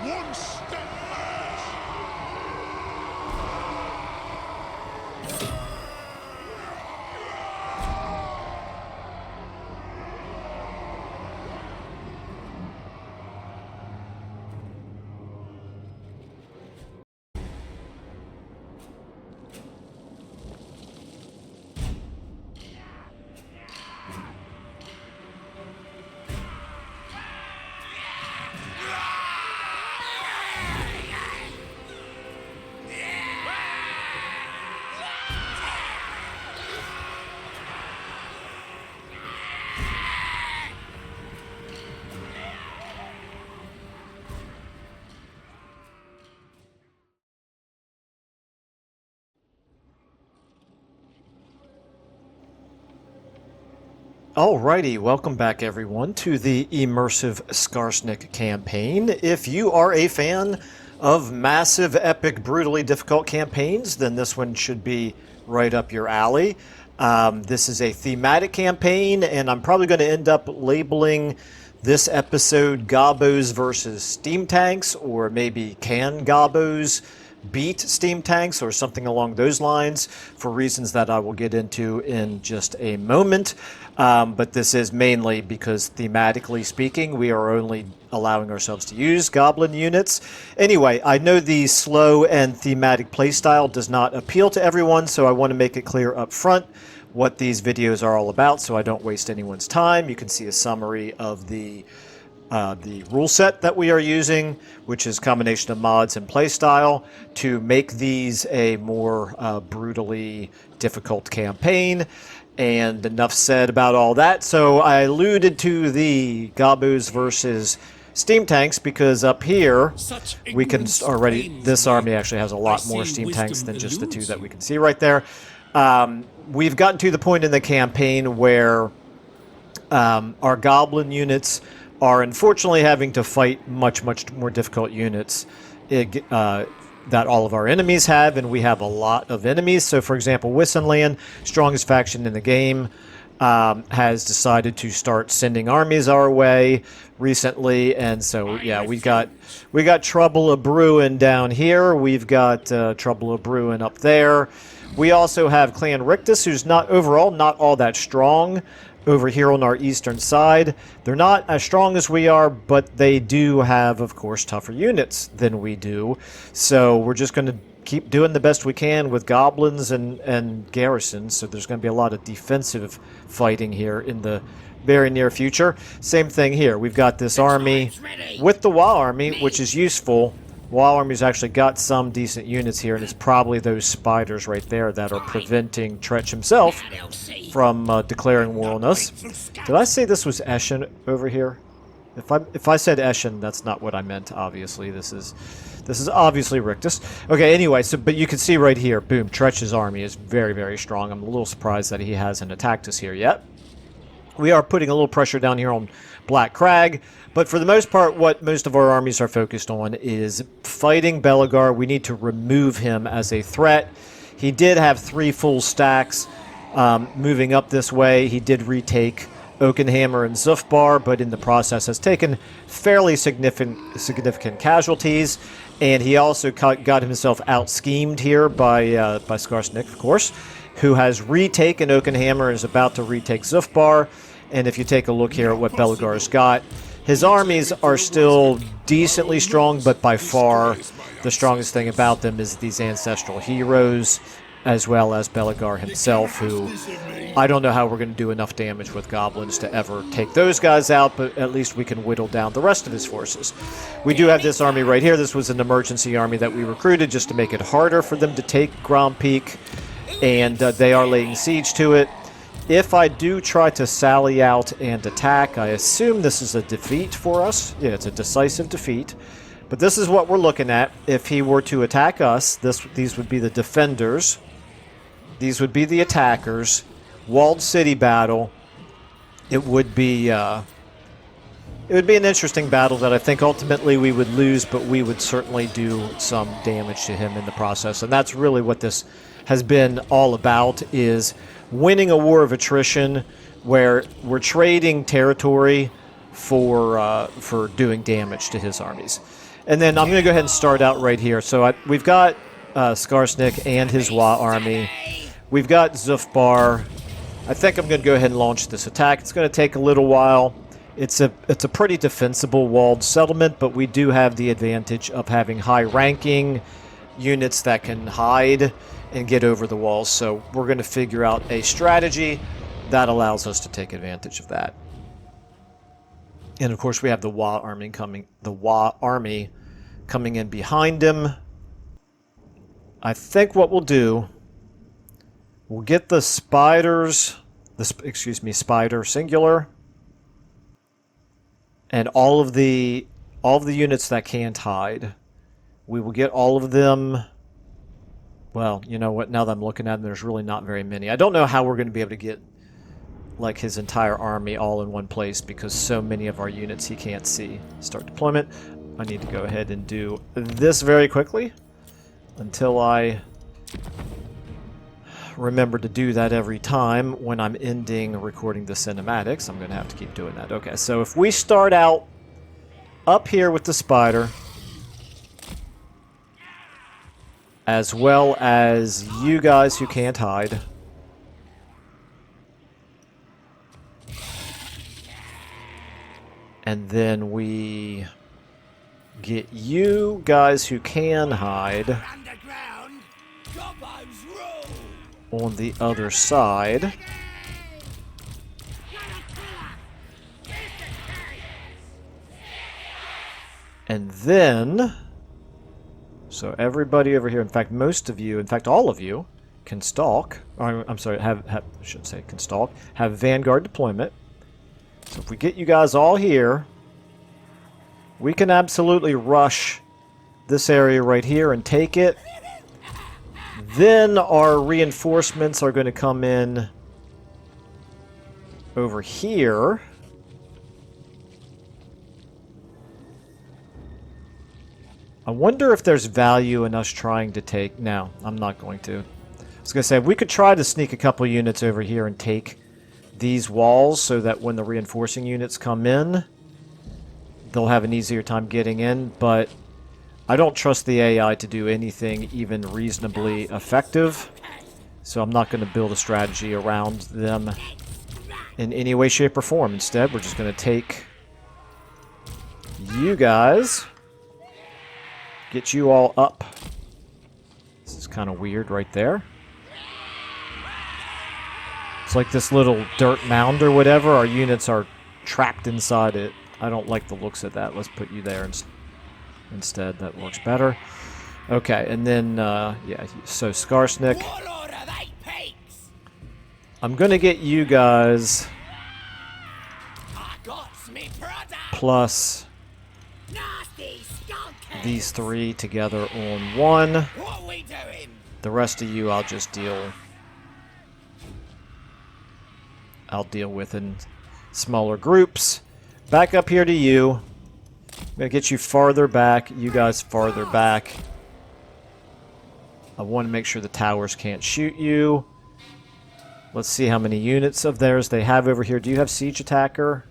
one step back. Alrighty, welcome back everyone to the Immersive Skarsnik campaign. If you are a fan of massive, epic, brutally difficult campaigns, then this one should be right up your alley. This is a thematic campaign, and I'm probably going to end up labeling this episode Gobos versus Steam Tanks, or maybe Can Gobos beat Steam Tanks, or something along those lines, for reasons that I will get into in just a moment. But this is mainly because, thematically speaking, we are only allowing ourselves to use goblin units. Anyway, I know the slow and thematic playstyle does not appeal to everyone, so I want to make it clear up front what these videos are all about so I don't waste anyone's time. You can see a summary of the rule set that we are using, which is a combination of mods and playstyle to make these a more brutally difficult campaign. And enough said about all that. So I alluded to the Gobos versus Steam Tanks because up here we can already, this army actually has a lot more Steam Tanks than just the two that we can see right there. We've gotten to the point in the campaign where our goblin units are unfortunately having to fight much more difficult units that all of our enemies have, and we have a lot of enemies. So, for example, Wissenland, strongest faction in the game, has decided to start sending armies our way recently, and so yeah, we got Trouble of Brewing down here. We've got Trouble of Brewing up there. We also have Clan Rictus, who's not all that strong over here on our eastern side. They're not as strong as we are, but they do have, of course, tougher units than we do. So we're just going to keep doing the best we can with goblins and garrisons. So there's going to be a lot of defensive fighting here in the very near future. Same thing here. We've got this army with the WoW army, which is useful. WoW Army's actually got some decent units here, and it's probably those spiders right there that are preventing Tretch himself from declaring war on us. Did I say this was Eshin over here? If I said Eshin, that's not what I meant, obviously. This is obviously Rictus. Okay, anyway, but you can see right here, boom, Tretch's army is very strong. I'm a little surprised that he hasn't attacked us here yet. We are putting a little pressure down here on Black Crag, but for the most part, what most of our armies are focused on is fighting Belegar. We need to remove him as a threat. He did have 3 full stacks moving up this way. He did retake Oakenhammer and Zufbar, but in the process has taken fairly significant casualties, and he also got himself out-schemed here by Skarsnik, of course, who has retaken Oakenhammer and is about to retake Zufbar. And if you take a look here at what Belegar's got, his armies are still decently strong, but by far the strongest thing about them is these ancestral heroes, as well as Belegar himself, who I don't know how we're going to do enough damage with goblins to ever take those guys out, but at least we can whittle down the rest of his forces. We do have this army right here. This was an emergency army that we recruited just to make it harder for them to take Grand Peak, and they are laying siege to it. If I do try to sally out and attack, I assume this is a defeat for us. Yeah, it's a decisive defeat. But this is what we're looking at. If he were to attack us, these would be the defenders. These would be the attackers. Walled city battle. It would be an interesting battle that I think ultimately we would lose, but we would certainly do some damage to him in the process. And that's really what this has been all about, is winning a war of attrition where we're trading territory for doing damage to his armies. And then I'm going to go ahead and start out right here. So we've got Skarsnik and his Wa army. We've got Zufbar. I think I'm going to go ahead and launch this attack. It's going to take a little while. It's a pretty defensible walled settlement, but we do have the advantage of having high-ranking units that can hide and get over the walls. So we're going to figure out a strategy that allows us to take advantage of that. And of course, we have the Wa army coming in behind him. I think what we'll do, we'll get the spiders, spider singular, and all of the units that can't hide. We will get all of them. Well, you know what? Now that I'm looking at them, there's really not very many. I don't know how we're going to be able to get like his entire army all in one place because so many of our units he can't see. Start deployment. I need to go ahead and do this very quickly until I remember to do that every time when I'm ending recording the cinematics. I'm going to have to keep doing that. Okay, so if we start out up here with the spider, as well as you guys who can't hide, and then we get you guys who can hide on the other side. And then, so everybody over here, in fact, most of you, in fact, all of you, can stalk. Or, I'm sorry, I should say can stalk. Have Vanguard deployment. So if we get you guys all here, we can absolutely rush this area right here and take it. Then our reinforcements are going to come in over here. I wonder if there's value in us trying to take... No, I'm not going to. I was going to say, we could try to sneak a couple units over here and take these walls so that when the reinforcing units come in, they'll have an easier time getting in, but I don't trust the AI to do anything even reasonably effective, so I'm not going to build a strategy around them in any way, shape, or form. Instead, we're just going to take you guys, get you all up. This is kind of weird right there. It's like this little dirt mound or whatever. Our units are trapped inside it. I don't like the looks of that. Let's put you there instead. That works better. Okay, and then, yeah, so Skarsnik. I'm going to get you guys plus these three together on one. The rest of you I'll just deal with in smaller groups. Back up here to you. I'm going to get you farther back. You guys farther back. I want to make sure the towers can't shoot you. Let's see how many units of theirs they have over here. Do you have Siege Attacker?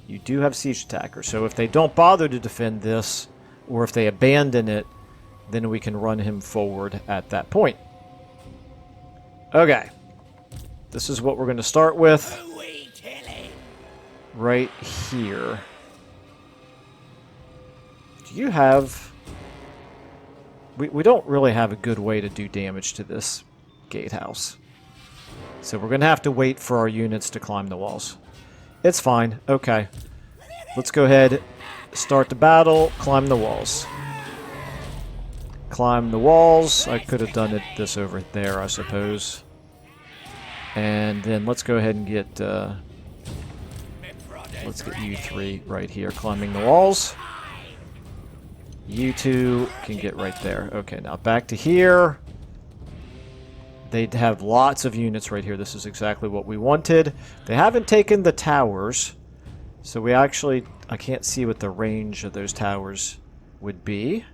You do have Siege Attacker. So if they don't bother to defend this, or if they abandon it, then we can run him forward at that point. Okay. This is what we're going to start with. Right here. Do you have... We don't really have a good way to do damage to this gatehouse. So we're going to have to wait for our units to climb the walls. It's fine. Okay. Let's go ahead, start the battle, climb the walls. Climb the walls. I could have done this over there, I suppose. And then let's go ahead and get... let's get you three right here climbing the walls. You two can get right there. Okay, now back to here. They'd have lots of units right here. This is exactly what we wanted. They haven't taken the towers, so we actually... I can't see what the range of those towers would be.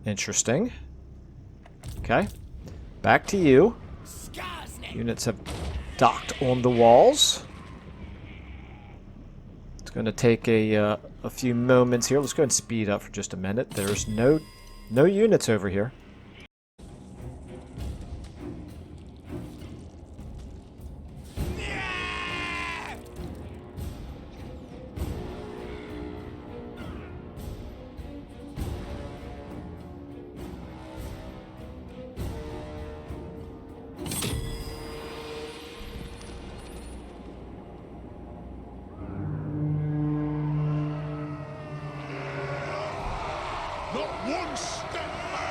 Interesting. Okay. Back to you. Units have docked on the walls. It's going to take a a few moments here. Let's go ahead and speed up for just a minute. There's no units over here. Not one step back.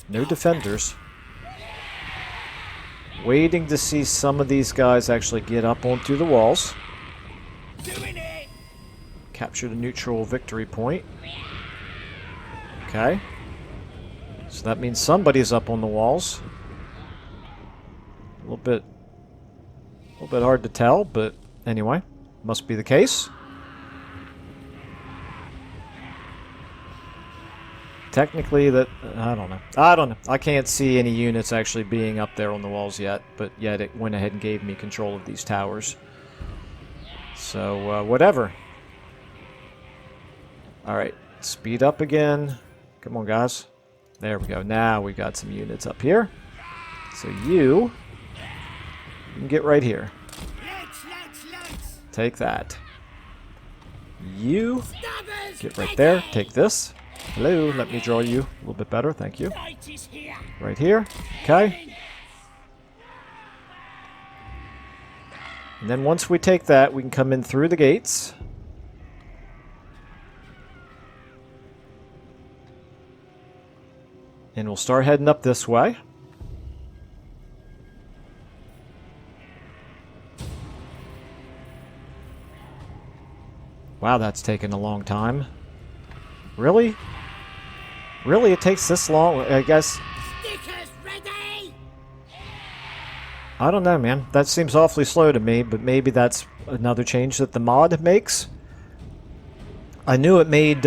No defenders. Waiting to see some of these guys actually get up onto the walls. Capture the neutral victory point. Okay. So that means somebody's up on the walls. A little bit hard to tell, but anyway, must be the case. Technically, I don't know. I can't see any units actually being up there on the walls yet, but yet it went ahead and gave me control of these towers. So, whatever. Alright, speed up again. Come on, guys. There we go. Now we've got some units up here. So you can get right here. Take that. You get right there. Take this. Hello, let me draw you a little bit better, thank you. Right here, okay. And then once we take that, we can come in through the gates. And we'll start heading up this way. Wow, that's taken a long time. Really? Really? It takes this long? I guess... Stickers ready! I don't know, man. That seems awfully slow to me, but maybe that's another change that the mod makes. I knew it made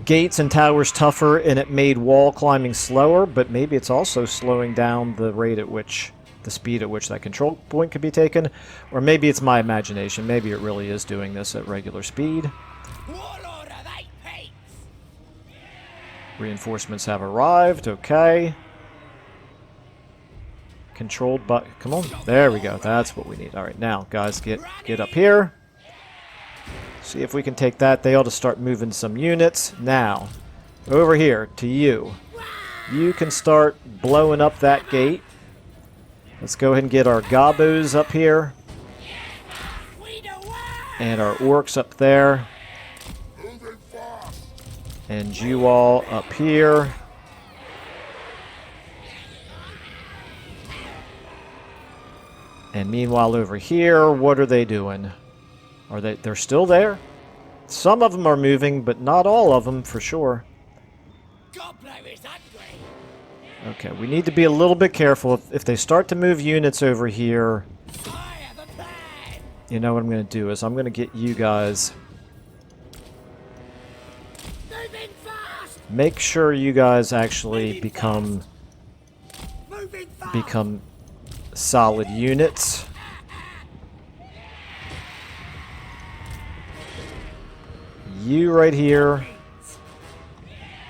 gates and towers tougher, and it made wall climbing slower, but maybe it's also slowing down the rate at which... the speed at which that control point can be taken. Or maybe it's my imagination. Maybe it really is doing this at regular speed. Reinforcements have arrived. Okay. Controlled by... Come on. There we go. That's what we need. Alright, now, guys, get up here. See if we can take that. They ought to start moving some units. Now, over here to you. You can start blowing up that gate. Let's go ahead and get our gobos up here. And our orcs up there. And you all up here. And meanwhile over here, what are they doing? They're still there? Some of them are moving, but not all of them for sure. Okay, we need to be a little bit careful. If they start to move units over here, you know what I'm going to do is I'm going to get you guys... Make sure you guys actually become solid units. You right here.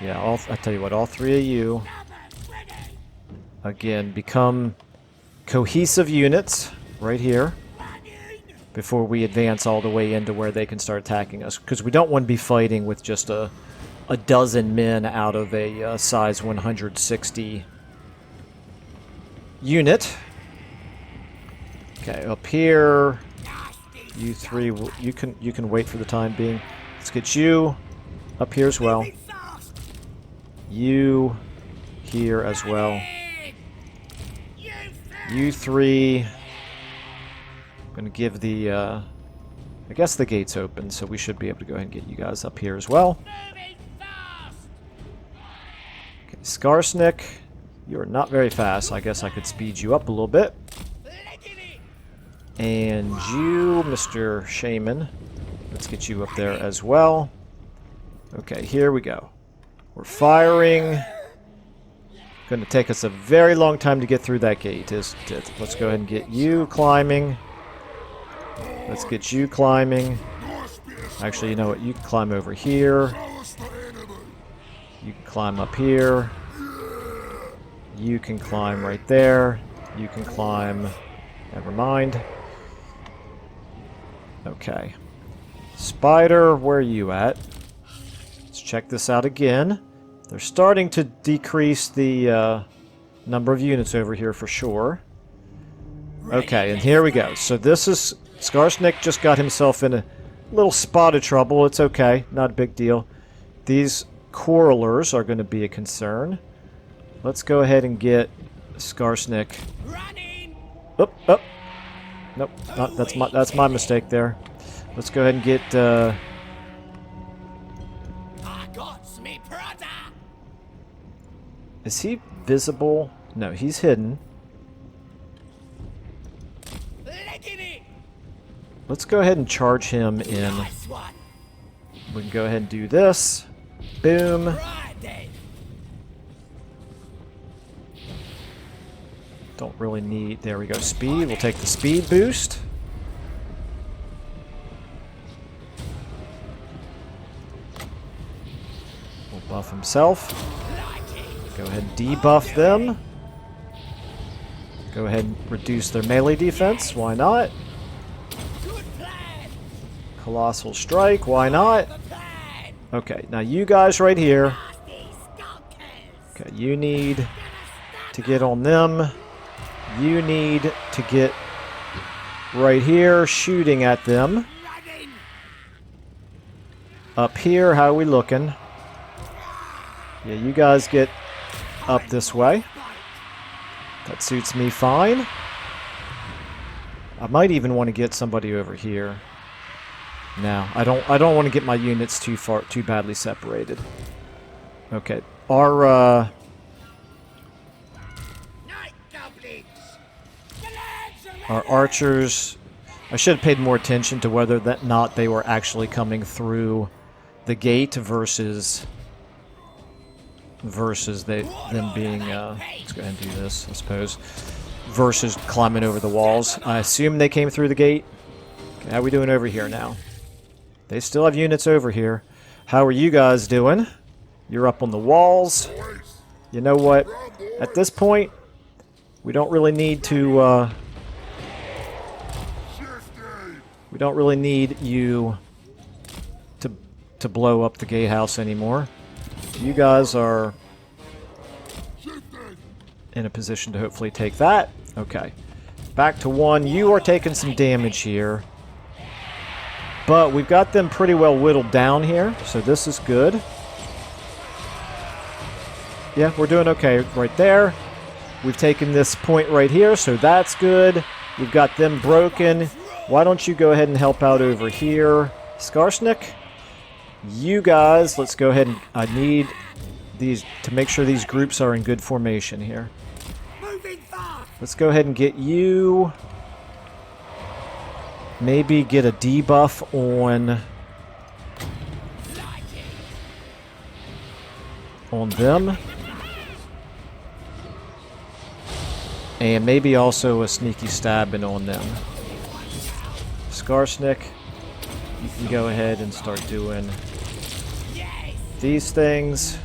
Yeah, I tell you what, all three of you. Again, become cohesive units right here before we advance all the way into where they can start attacking us. Because we don't want to be fighting with just a dozen men out of a size 160 unit. Okay, up here, you three, you can wait for the time being. Let's get you up here as well. Moving fast. You here as well. You You three. I'm gonna give the, I guess the gate's open, so we should be able to go ahead and get you guys up here as well. moving fast. Okay, Skarsnik, you're not very fast. I guess I could speed you up a little bit. Legging it. And you, Mr. Shaman, let's get you up there as well. Okay, here we go. We're firing. Going to take us a very long time to get through that gate. Let's go ahead and get you climbing. Let's get you climbing. Actually, you know what? You can climb over here. You can climb up here. You can climb right there. You can climb... Never mind. Okay. Spider, where are you at? Let's check this out again. They're starting to decrease the number of units over here for sure. Okay, and here we go. So this is... Skarsnik just got himself in a little spot of trouble. It's okay. Not a big deal. These quarrelers are going to be a concern. Let's go ahead and get Skarsnik. Running. Up, up. Nope, that's my mistake there. Let's go ahead and get I got me brother. Is he visible? No, he's hidden. Legging it. Let's go ahead and charge him in. Nice one. We can go ahead and do this. Boom. Right then. Don't really need... There we go. Speed. We'll take the speed boost. We'll buff himself. Go ahead and debuff them. Go ahead and reduce their melee defense. Why not? Good plan. Colossal Strike. Why not? The plan. Okay, now you guys right here. Nasty skunkers. Okay, you need to get on them. You need to get right here, shooting at them. Running. Up here, how are we looking? Yeah, you guys get up this way. That suits me fine. I might even want to get somebody over here. No, I don't want to get my units too badly separated. Okay, our Night goblins. our archers, I should have paid more attention to whether that not they were actually coming through the gate versus them being let's go ahead and do this, I suppose, versus climbing over the walls. I assume they came through the gate. Okay, how are we doing over here now? They still have units over here. How are you guys doing? You're up on the walls. You know what? At this point, we don't really need to we don't really need you to blow up the gatehouse anymore. You guys are in a position to hopefully take that. Okay. Back to one. You are taking some damage here. But we've got them pretty well whittled down here, so this is good. Yeah, we're doing okay right there. We've taken this point right here, so that's good. We've got them broken. Why don't you go ahead and help out over here? Skarsnik? You guys, let's go ahead and... I need these to make sure these groups are in good formation here. Moving fast. Let's go ahead and get you... Maybe get a debuff on them. And maybe also a sneaky stabbing on them. Skarsnik, you can go ahead and start doing these things.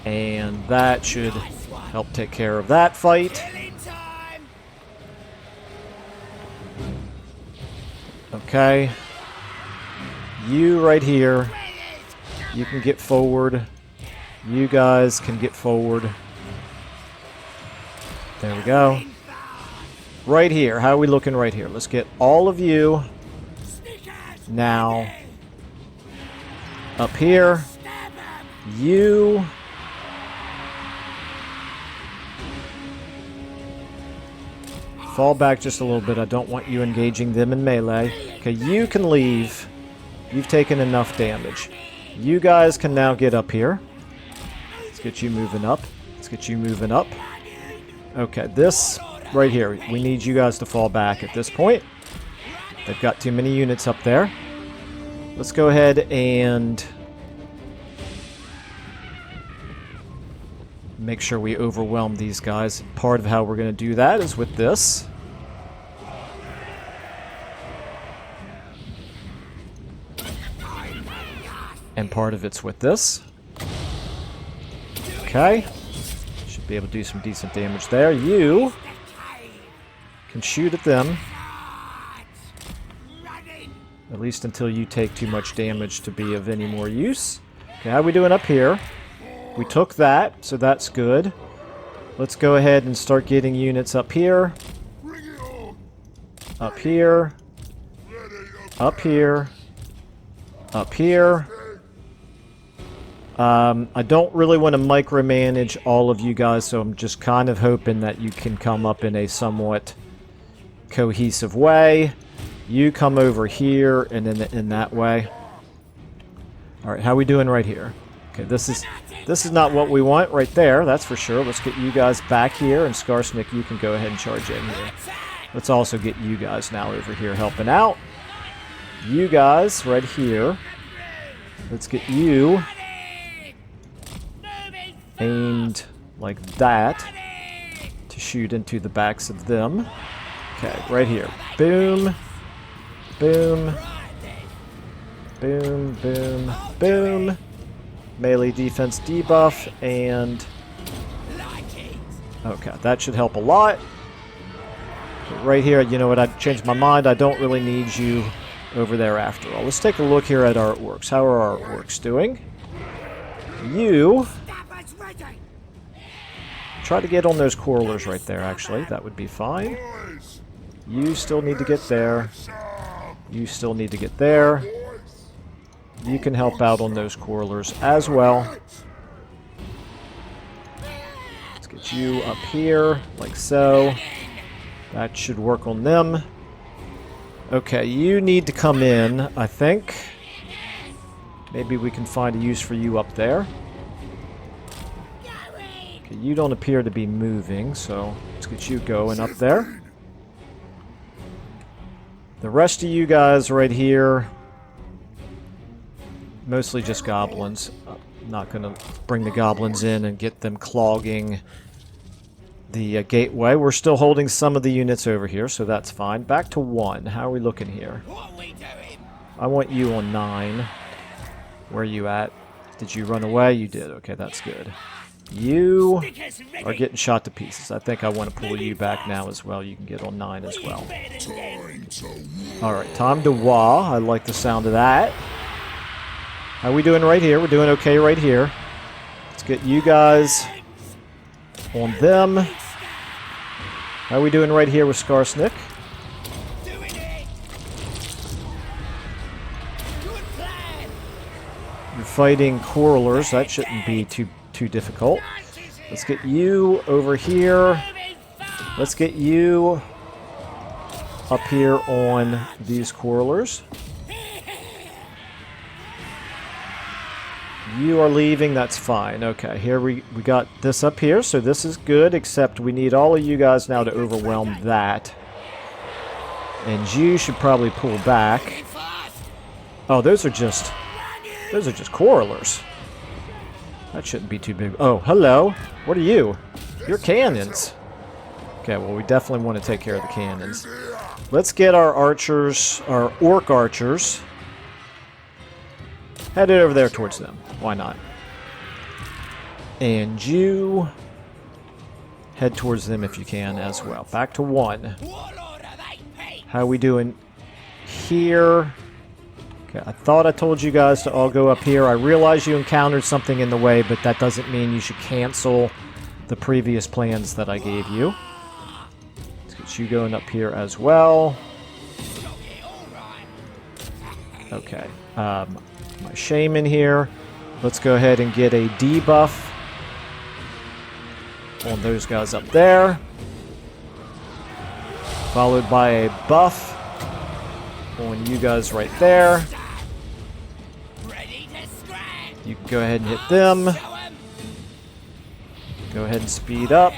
And that should help take care of that fight. Killing time. Okay. You right here. You can get forward. You guys can get forward. There we go. Right here. How are we looking right here? Let's get all of you now Up here. You. Fall back just a little bit. I don't want you engaging them in melee. Okay, you can leave. You've taken enough damage. You guys can now get up here. Let's get you moving up. Let's get you moving up. Okay, this right here. We need you guys to fall back at this point. They've got too many units up there. Let's go ahead and make sure we overwhelm these guys. Part of how we're going to do that is with this. And part of it's with this. Okay. Should be able to do some decent damage there. You can shoot at them. At least until you take too much damage to be of any more use. Okay, how are we doing up here? We took that, so that's good. Let's go ahead and start getting units up here. Up here. Up here. Up here. I don't really want to micromanage all of you guys, so I'm just kind of hoping that you can come up in a somewhat cohesive way. You come over here and then in that way. Alright, how are we doing right here? Okay, this is not what we want right there, that's for sure. Let's get you guys back here, and Skarsnik, you can go ahead and charge in here. Let's also get you guys now over here helping out. You guys right here. Let's get you aimed like that to shoot into the backs of them. Okay, right here. Boom. Boom. Boom, boom, boom. Melee defense debuff, and... okay, that should help a lot. But right here, you know what, I changed my mind. I don't really need you over there after all. Let's take a look here at artworks. How are our artworks doing? You... try to get on those coralers right there, actually. That would be fine. You still need to get there. You still need to get there. You can help out on those coralers as well. Let's get you up here, like so. That should work on them. Okay, you need to come in, I think. Maybe we can find a use for you up there. Okay, you don't appear to be moving, so let's get you going up there. The rest of you guys right here, mostly just goblins. I'm not going to bring the goblins in and get them clogging the gateway. We're still holding some of the units over here, so that's fine. Back to 1. How are we looking here? I want you on 9. Where are you at? Did you run away? You did. Okay, that's good. You are getting shot to pieces. I think I want to pull you back now as well. You can get on 9 as well. Alright, time to wah. I like the sound of that. How are we doing right here? We're doing okay right here. Let's get you guys on them. How are we doing right here with Skarsnik? You're fighting coralers. That shouldn't be too difficult. Let's get you over here. Let's get you up here on these coralers. You are leaving, that's fine. Okay, here we got this up here, so this is good, except we need all of you guys now to overwhelm that. And you should probably pull back. Oh, those are just coralers. That shouldn't be too big. Oh, hello. What are you? You're cannons. Okay, well, we definitely want to take care of the cannons. Let's get our archers, our orc archers, headed over there towards them. Why not? And you head towards them if you can as well. Back to 1. How are we doing here? Okay, I thought I told you guys to all go up here. I realize you encountered something in the way, but that doesn't mean you should cancel the previous plans that I gave you. Let's get you going up here as well. Okay. my shaman here. Let's go ahead and get a debuff on those guys up there. Followed by a buff on you guys right there. You can go ahead and hit them. Go ahead and speed up.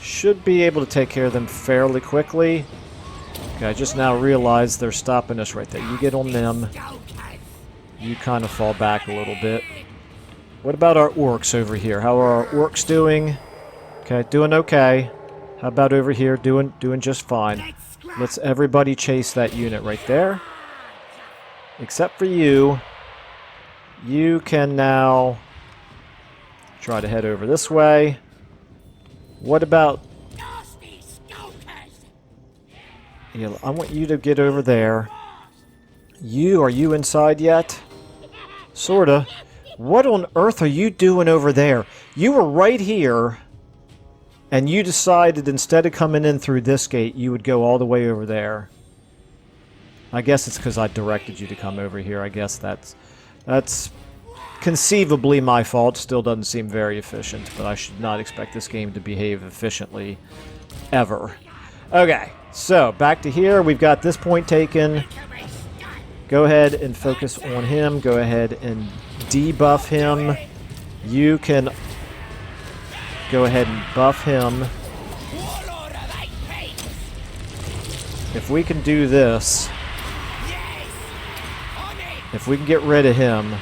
Should be able to take care of them fairly quickly. Okay, I just now realized they're stopping us right there. You get on them. You kind of fall back a little bit. What about our orcs over here? How are our orcs doing? Okay, doing okay. How about over here? Doing just fine. Let's everybody chase that unit right there. Except for you. You can now try to head over this way. What about... Yeah, I want you to get over there. Are you inside yet? Sorta. What on earth are you doing over there? You were right here, and you decided instead of coming in through this gate, you would go all the way over there. I guess it's because I directed you to come over here. I guess that's conceivably my fault. Still doesn't seem very efficient, but I should not expect this game to behave efficiently ever. Okay, so back to here. We've got this point taken. Go ahead and focus on him. Go ahead and debuff him. You can go ahead and buff him. If we can do this, if we can get rid of him,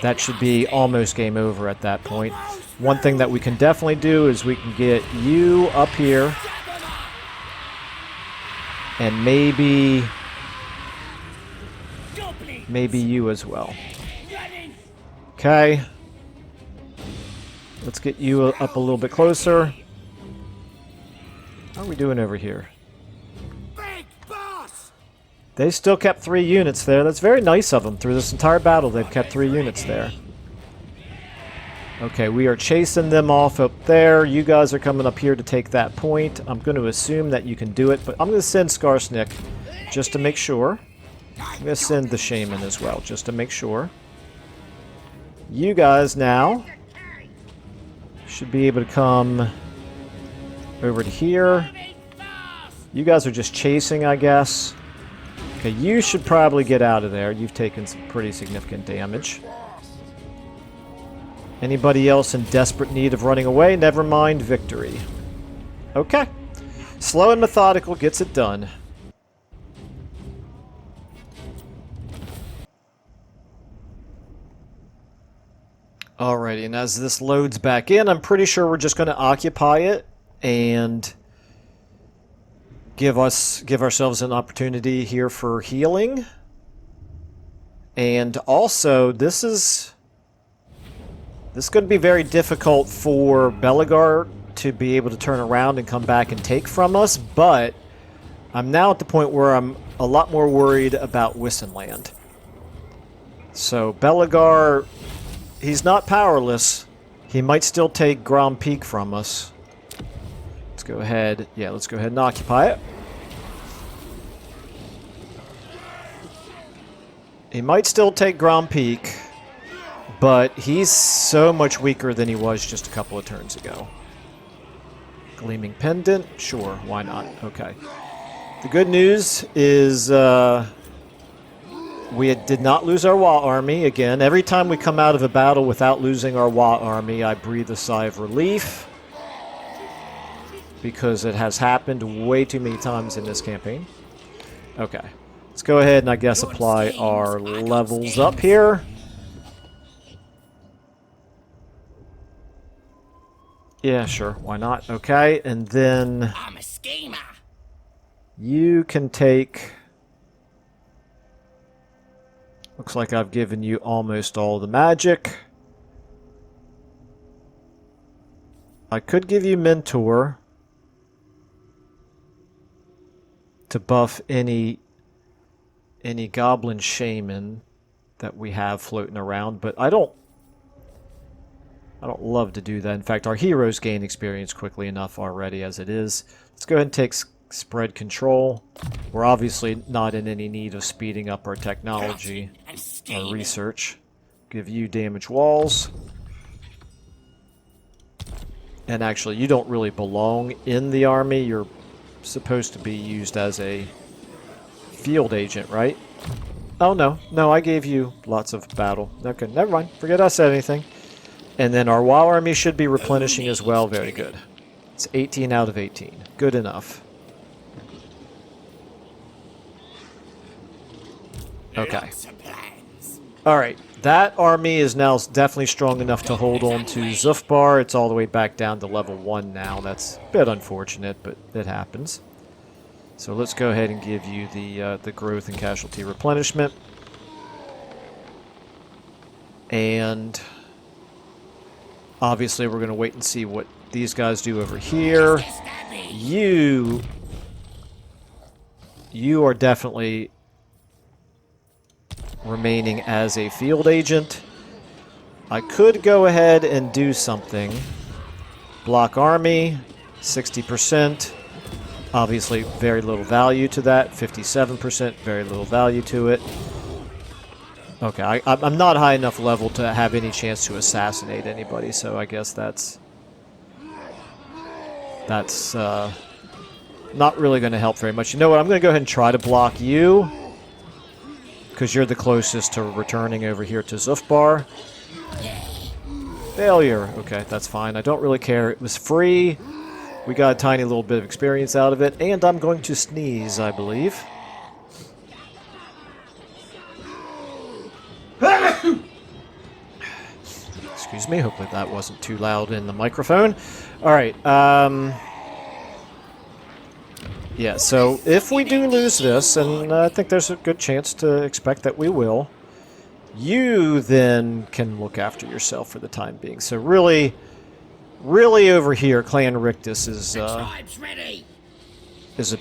that should be almost game over at that point. One thing that we can definitely do is we can get you up here. And maybe you as well. Okay. Let's get you up a little bit closer. How are we doing over here? They still kept 3 units there. That's very nice of them. Through this entire battle, they've kept 3 units there. Okay, we are chasing them off up there. You guys are coming up here to take that point. I'm going to assume that you can do it, but I'm going to send Skarsnik just to make sure. I'm going to send the shaman as well, just to make sure. You guys now should be able to come over to here. You guys are just chasing, I guess. Okay, you should probably get out of there. You've taken some pretty significant damage. Anybody else in desperate need of running away? Never mind, victory. Okay. Slow and methodical gets it done. Alrighty, and as this loads back in, I'm pretty sure we're just going to occupy it and give ourselves an opportunity here for healing. And also, this is going to be very difficult for Baldur to be able to turn around and come back and take from us, but I'm now at the point where I'm a lot more worried about Wissenland. So Baldur, he's not powerless. He might still take Grand Peak from us. Let's go ahead. Yeah, let's go ahead and occupy it. He might still take Grand Peak, but he's so much weaker than he was just a couple of turns ago. Gleaming Pendant? Sure, why not? Okay. The good news is we did not lose our Wa army. Again, every time we come out of a battle without losing our Wa army, I breathe a sigh of relief, because it has happened way too many times in this campaign. Okay. Let's go ahead and I guess apply our levels up here. Yeah, sure. Why not? Okay, and then I'm a schemer. You can take... Looks like I've given you almost all the magic. I could give you Mentor to buff any goblin shaman that we have floating around, but I don't love to do that. In fact, our heroes gain experience quickly enough already as it is. Let's go ahead and take spread control. We're obviously not in any need of speeding up our technology or research. Give you damage walls. And actually, you don't really belong in the army. You're supposed to be used as a field agent, right? Oh, no. No, I gave you lots of battle. Okay, never mind. Forget I said anything. And then our WoW army should be replenishing as well. Very good. It's 18 out of 18. Good enough. Okay. Alright. That army is now definitely strong enough to hold on to Zufbar. It's all the way back down to level 1 now. That's a bit unfortunate, but it happens. So let's go ahead and give you the growth and casualty replenishment. And obviously we're going to wait and see what these guys do over here. You are definitely remaining as a field agent. I could go ahead and do something. Block army, 60%. Obviously, very little value to that. 57%, very little value to it. Okay, I'm not high enough level to have any chance to assassinate anybody, so I guess that's not really going to help very much. You know what? I'm going to go ahead and try to block you, because you're the closest to returning over here to Zufbar. Failure. Okay, that's fine. I don't really care. It was free. We got a tiny little bit of experience out of it. And I'm going to sneeze, I believe. Excuse me. Hopefully that wasn't too loud in the microphone. Alright. Yeah, so if we do lose this, and I think there's a good chance to expect that we will, you then can look after yourself for the time being. So really over here, Clan Rictus is a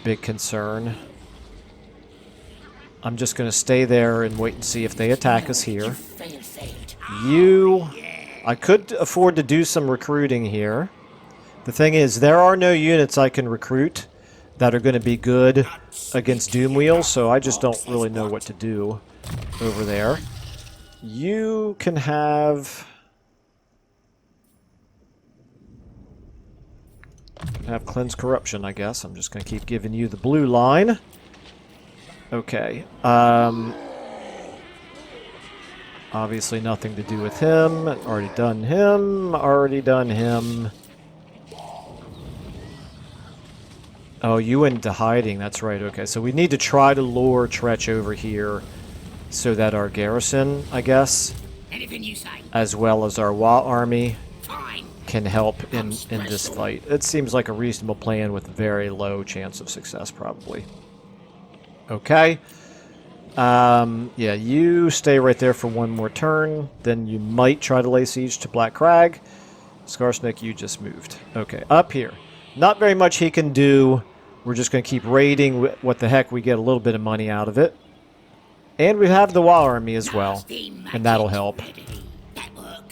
big concern. I'm just going to stay there and wait and see if they attack us here. I could afford to do some recruiting here. The thing is, there are no units I can recruit that are going to be good against Doomwheel, so I just don't really know what to do over there. You can have Cleanse Corruption, I guess. I'm just going to keep giving you the blue line. Okay. Obviously nothing to do with him. Already done him. Already done him. Oh, you went into hiding. That's right. Okay, so we need to try to lure Tretch over here so that our garrison, I guess, as well as our WA army, can help in this fight. It seems like a reasonable plan with very low chance of success, probably. Okay. Yeah, you stay right there for one more turn. Then you might try to lay siege to Black Crag. Skarsnik, you just moved. Okay, up here. Not very much he can do. We're just going to keep raiding. What the heck, we get a little bit of money out of it. And we have the WoW army as well. And that'll help.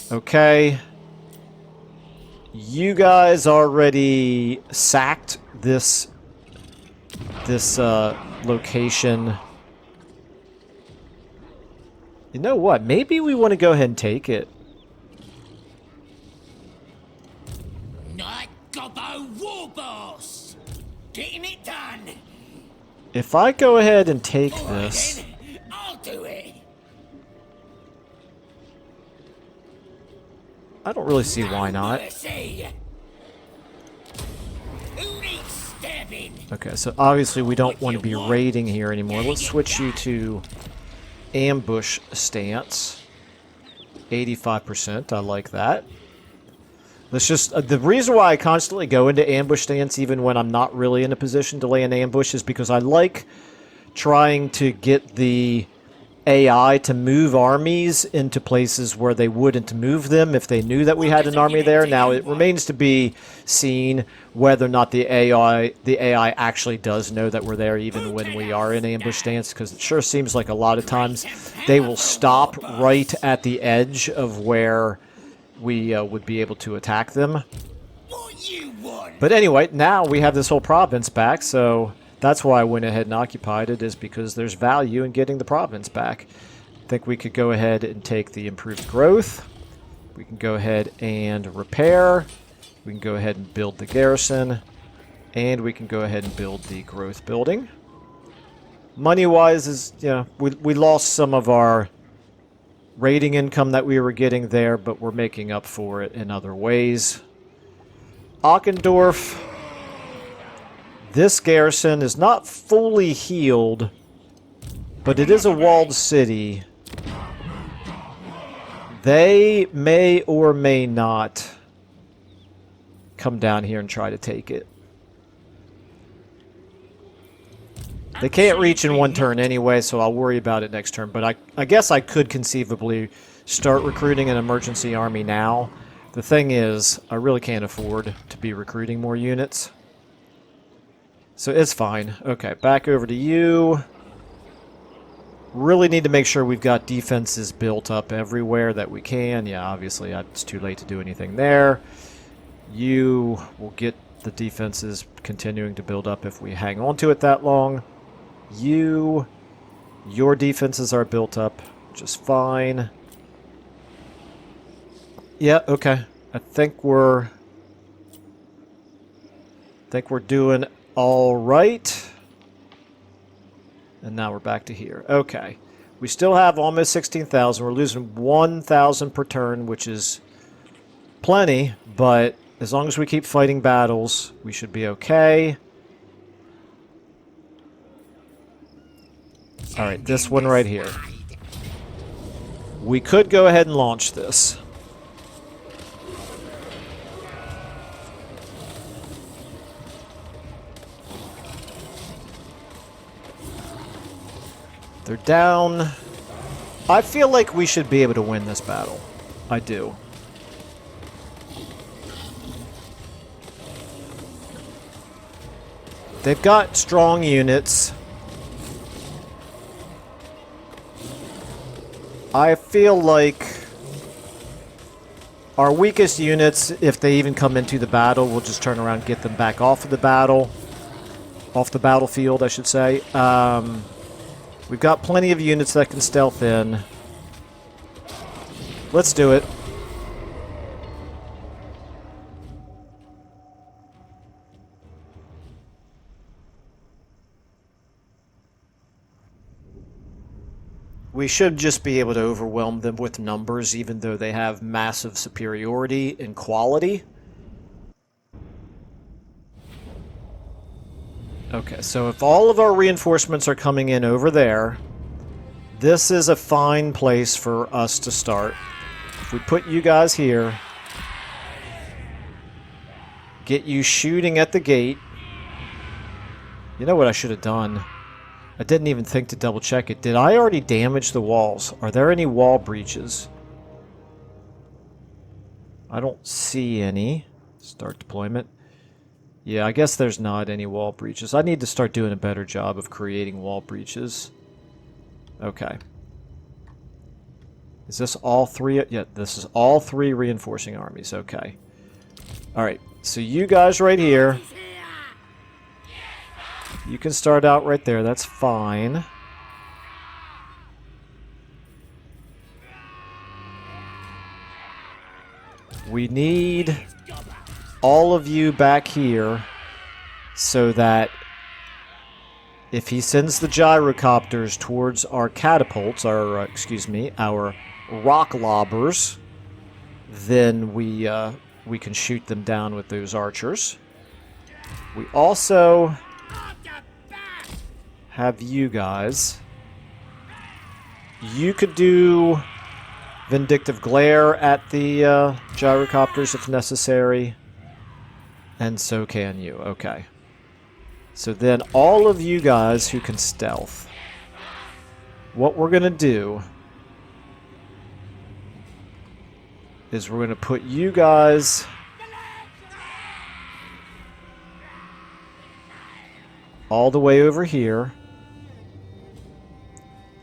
Okay. You guys already sacked this location. You know what? Maybe we want to go ahead and take it. Night Gobbo Warboss! Getting it done! If I go ahead and take this... I'll do it! I don't really see why not. Okay, so obviously we don't want to be raiding here anymore. Let's switch you to ambush stance. 85%, I like that. Let's just... the reason why I constantly go into ambush stance even when I'm not really in a position to lay an ambush is because I like trying to get the AI to move armies into places where they wouldn't move them if they knew that we had an army there. Now, it remains to be seen whether or not the AI actually does know that we're there even when we are in ambush stance, because it sure seems like a lot of times they will stop right at the edge of where we would be able to attack them. You won. But anyway, now we have this whole province back, so that's why I went ahead and occupied it, is because there's value in getting the province back. I think we could go ahead and take the improved growth. We can go ahead and repair. We can go ahead and build the garrison. And we can go ahead and build the growth building. Money-wise, is, you know, we lost some of our raiding income that we were getting there, but we're making up for it in other ways. Ockendorf. This garrison is not fully healed, but it is a walled city. They may or may not come down here and try to take it. They can't reach in one turn anyway, so I'll worry about it next turn. But I guess I could conceivably start recruiting an emergency army now. The thing is, I really can't afford to be recruiting more units. So it's fine. Okay, back over to you. Really need to make sure we've got defenses built up everywhere that we can. Yeah, obviously it's too late to do anything there. You will get the defenses continuing to build up if we hang on to it that long. Your defenses are built up just fine. Yeah, okay. I think we're doing all right. And now we're back to here. Okay. We still have almost 16,000. We're losing 1,000 per turn, which is plenty, but as long as we keep fighting battles, we should be okay. Alright, this one right here. We could go ahead and launch this. They're down. I feel like we should be able to win this battle. I do. They've got strong units. I feel like our weakest units, if they even come into the battle, we'll just turn around and get them back off of the battle. Off the battlefield, I should say. We've got plenty of units that can stealth in. Let's do it. We should just be able to overwhelm them with numbers, even though they have massive superiority in quality. Okay, so if all of our reinforcements are coming in over there, this is a fine place for us to start. If we put you guys here, get you shooting at the gate. You know what I should have done? I didn't even think to double check it. Did I already damage the walls? Are there any wall breaches? I don't see any. Start deployment. Yeah, I guess there's not any wall breaches. I need to start doing a better job of creating wall breaches. Okay. Is this all three? Yeah, this is all three reinforcing armies. Okay. Alright, so you guys right here. You can start out right there. That's fine. We need all of you back here so that if he sends the gyrocopters towards our catapults, our rock lobbers, then we can shoot them down with those archers. We also have you guys. You could do Vindictive Glare at the gyrocopters if necessary. And so can you. Okay. So then all of you guys who can stealth. What we're going to do is we're going to put you guys all the way over here.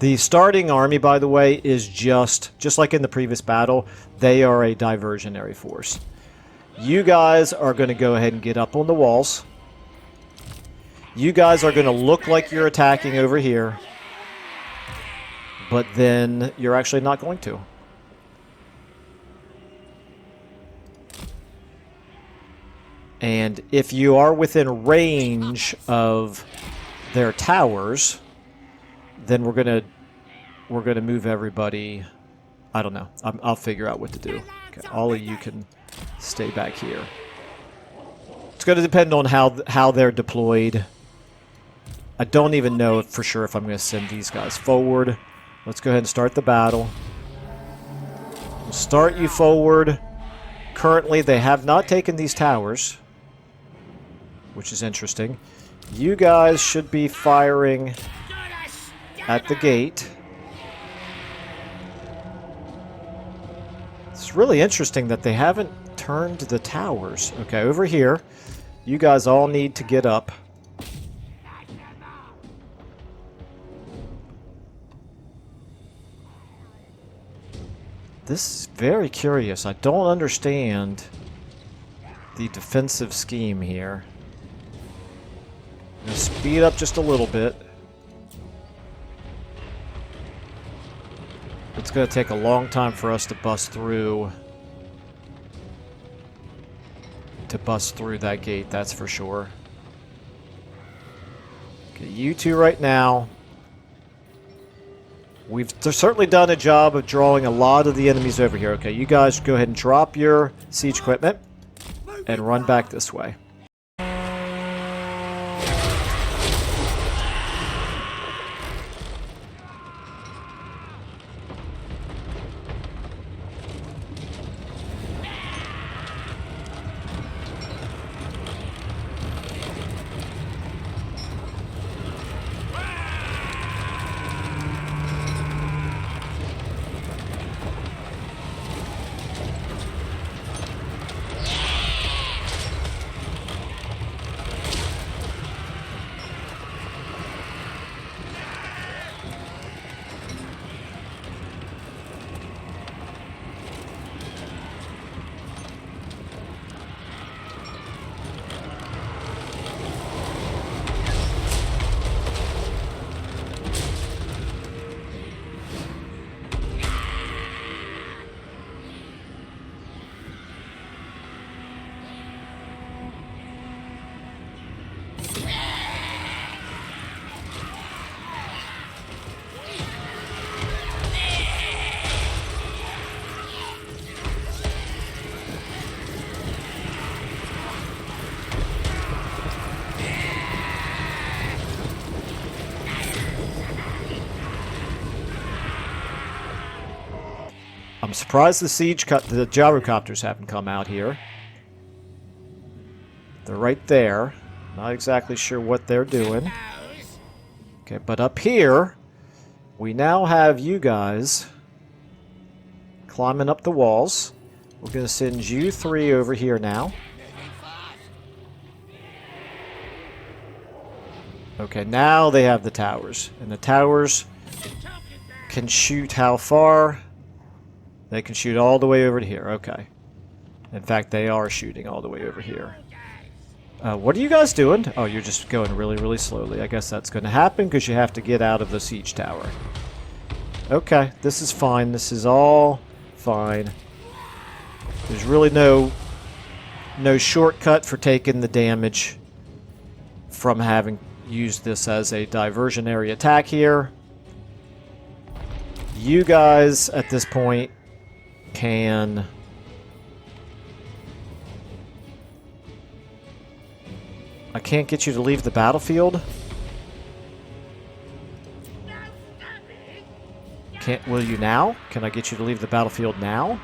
The starting army, by the way, is just like in the previous battle, they are a diversionary force. You guys are going to go ahead and get up on the walls. You guys are going to look like you're attacking over here. But then you're actually not going to. And if you are within range of their towers, then we're gonna move everybody. I don't know. I'll figure out what to do. Okay, all of you can stay back here. It's going to depend on how they're deployed. I don't even know for sure if I'm going to send these guys forward. Let's go ahead and start the battle. We'll start you forward. Currently, they have not taken these towers, which is interesting. You guys should be firing at the gate. It's really interesting that they haven't turned the towers. Okay, over here, you guys all need to get up. This is very curious. I don't understand the defensive scheme here. I'm going to speed up just a little bit. It's going to take a long time for us to bust through that gate, that's for sure. Okay, you two right now. We've certainly done a job of drawing a lot of the enemies over here. Okay, you guys go ahead and drop your siege equipment and run back this way. I'm surprised the gyrocopters haven't come out here. They're right there. Not exactly sure what they're doing. Okay, but up here, we now have you guys climbing up the walls. We're going to send you three over here now. Okay, now they have the towers. And the towers can shoot how far? They can shoot all the way over to here. Okay. In fact, they are shooting all the way over here. What are you guys doing? Oh, you're just going really, really slowly. I guess that's going to happen because you have to get out of the siege tower. Okay, this is fine. This is all fine. There's really no shortcut for taking the damage from having used this as a diversionary attack here. You guys, at this point, can... I can't get you to leave the battlefield. Will you now? Can I get you to leave the battlefield now?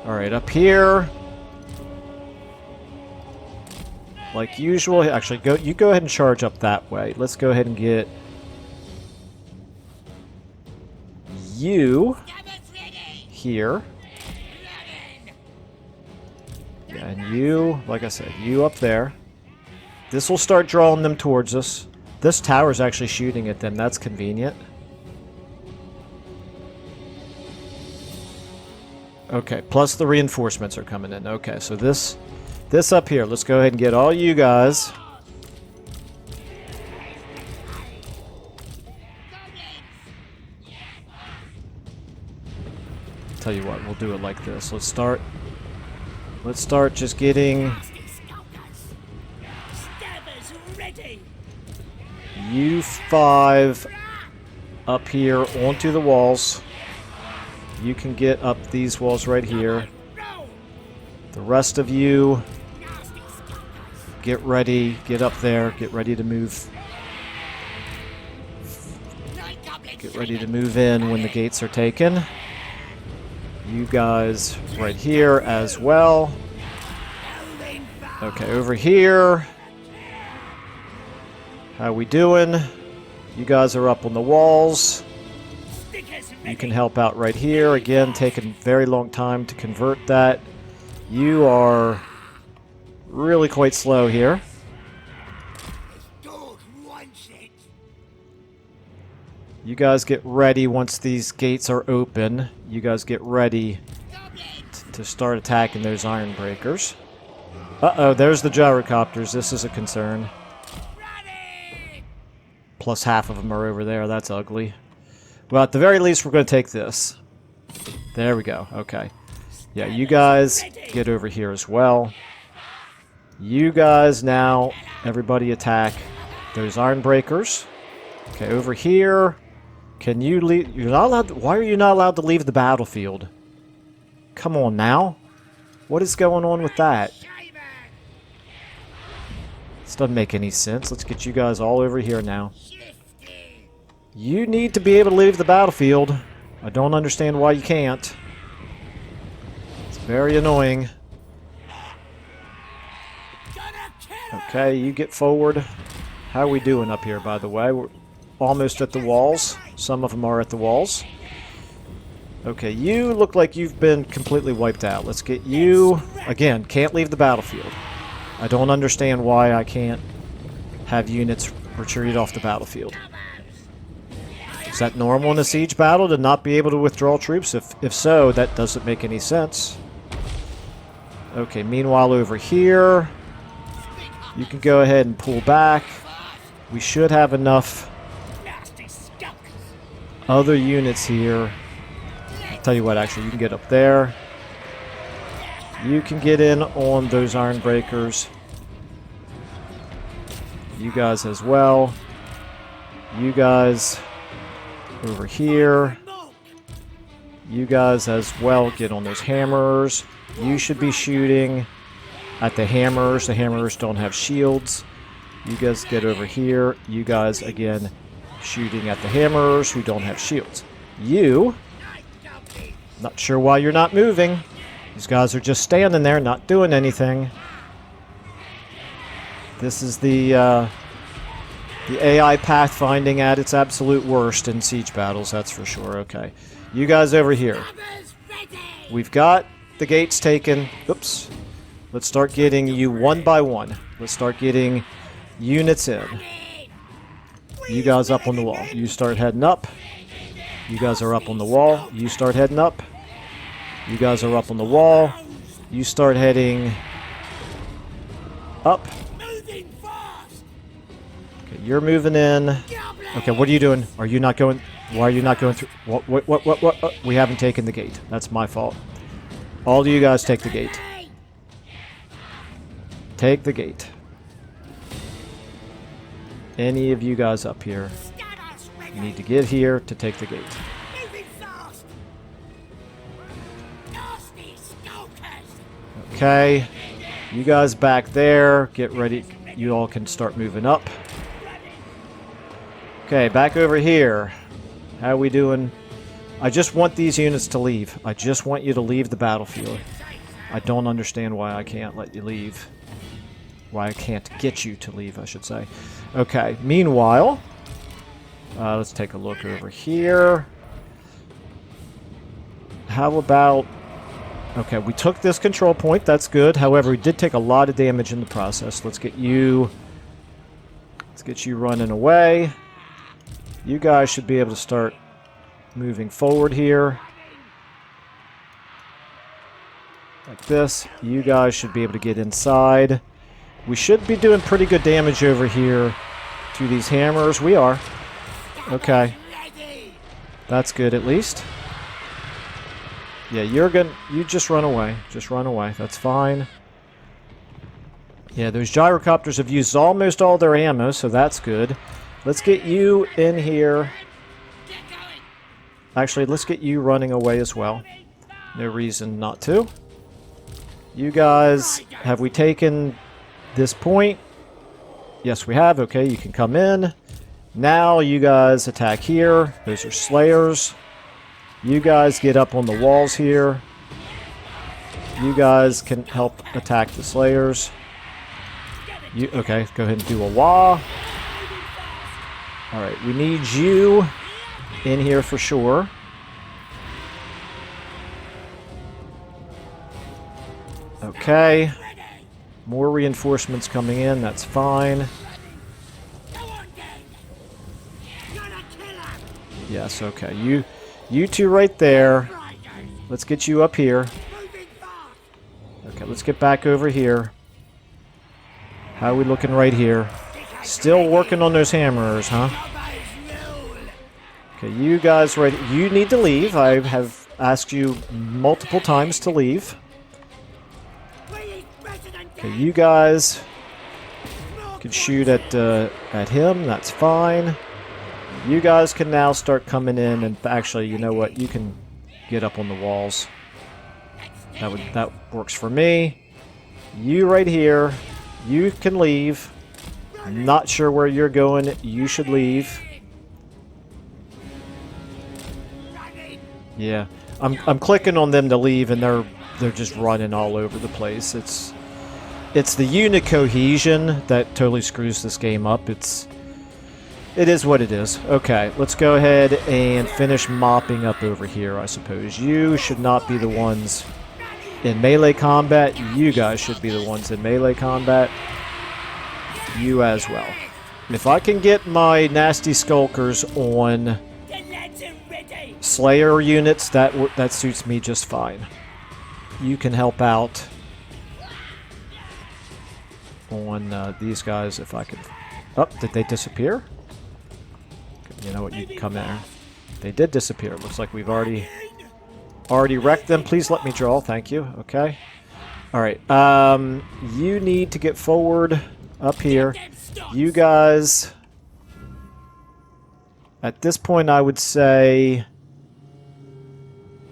Alright, up here. Like usual, actually, you go ahead and charge up that way. Let's go ahead and get you here. Yeah, and you, like I said, you up there. This will start drawing them towards us. This tower's actually shooting at them. That's convenient. Okay, plus the reinforcements are coming in. Okay, so this up here, let's go ahead and get all you guys. Tell you what, we'll do it like this. Let's start just getting you 5 up here onto the walls. You can get up these walls right here. The rest of you, get ready, get up there, get ready to move. Get ready to move in when the gates are taken. You guys right here as well. Okay, over here. How we doing? You guys are up on the walls. You can help out right here. Again, taking a very long time to convert that. You are really quite slow here. You guys get ready once these gates are open. You guys get ready to start attacking those iron breakers. Uh-oh, there's the gyrocopters. This is a concern. Plus half of them are over there. That's ugly. Well, at the very least, we're going to take this. There we go. Okay. Yeah, you guys get over here as well. You guys now, everybody attack those iron breakers. Okay, over here. Can you leave? You're not allowed. Why are you not allowed to leave the battlefield? Come on now. What is going on with that? This doesn't make any sense. Let's get you guys all over here now. You need to be able to leave the battlefield. I don't understand why you can't. It's very annoying. Okay, you get forward. How are we doing up here, by the way? We're almost at the walls. Some of them are at the walls. Okay, you look like you've been completely wiped out. Let's get you... Again, can't leave the battlefield. I don't understand why I can't have units retreat off the battlefield. Is that normal in a siege battle to not be able to withdraw troops? If so, that doesn't make any sense. Okay, meanwhile over here, you can go ahead and pull back. We should have enough other units here. I'll tell you what, actually, you can get up there. You can get in on those iron breakers. You guys as well. You guys over here. You guys as well get on those hammers. You should be shooting at the hammers. The hammers don't have shields. You guys get over here. You guys, again, shooting at the hammers who don't have shields. You, not sure why you're not moving. These guys are just standing there, not doing anything. This is the AI pathfinding at its absolute worst in siege battles, that's for sure. Okay. You guys over here. We've got the gates taken. Oops. Let's start getting you one by one. Let's start getting units in. You guys up on the wall. You start heading up. You guys are up on the wall. You start heading up. You guys are up on the wall. You start heading up. Okay, you're moving in. Okay, what are you doing? Are you not going? Why are you not going through? What? We haven't taken the gate. That's my fault. All of you guys take the gate. Take the gate. Any of you guys up here need to get here to take the gate. Okay, you guys back there, get ready. You all can start moving up. Okay, back over here. How are we doing? I just want these units to leave. I just want you to leave the battlefield. I don't understand why I can't let you leave. Why I can't get you to leave, I should say. Okay, meanwhile, let's take a look over here. How about... Okay, we took this control point. That's good. However, we did take a lot of damage in the process. Let's get you running away. You guys should be able to start moving forward here. like this. You guys should be able to get inside. We should be doing pretty good damage over here to these hammers. We are. Okay. That's good at least. Yeah, you just run away. Just run away. That's fine. Yeah, those gyrocopters have used almost all their ammo, so that's good. Let's get you in here. Actually, let's get you running away as well. No reason not to. You guys, have we taken this point? Yes, we have. Okay, you can come in. Now you guys attack here. Those are slayers. You guys get up on the walls here. You guys can help attack the slayers. Okay, go ahead and do a wah. Alright, we need you in here for sure. Okay. More reinforcements coming in, that's fine. Yes, okay. You two right there. Let's get you up here. Okay, let's get back over here. How are we looking right here? Still working on those hammers, huh? Okay, you guys right... You need to leave. I have asked you multiple times to leave. Okay, you guys can shoot at him. That's fine. You guys can now start coming in, and actually, you know what? You can get up on the walls. That works for me. You right here. You can leave. I'm not sure where you're going. You should leave. Yeah, I'm clicking on them to leave, and they're just running all over the place. It's the unit cohesion that totally screws this game up. It is what it is. Okay, let's go ahead and finish mopping up over here, I suppose. You should not be the ones in melee combat. You guys should be the ones in melee combat. You as well. If I can get my nasty skulkers on Slayer units, that suits me just fine. You can help out on these guys if I can... Oh, did they disappear? You know what, you can come in there. They did disappear. Looks like we've already wrecked them. Please let me draw. Thank you. Okay. Alright. You need to get forward up here. You guys... At this point, I would say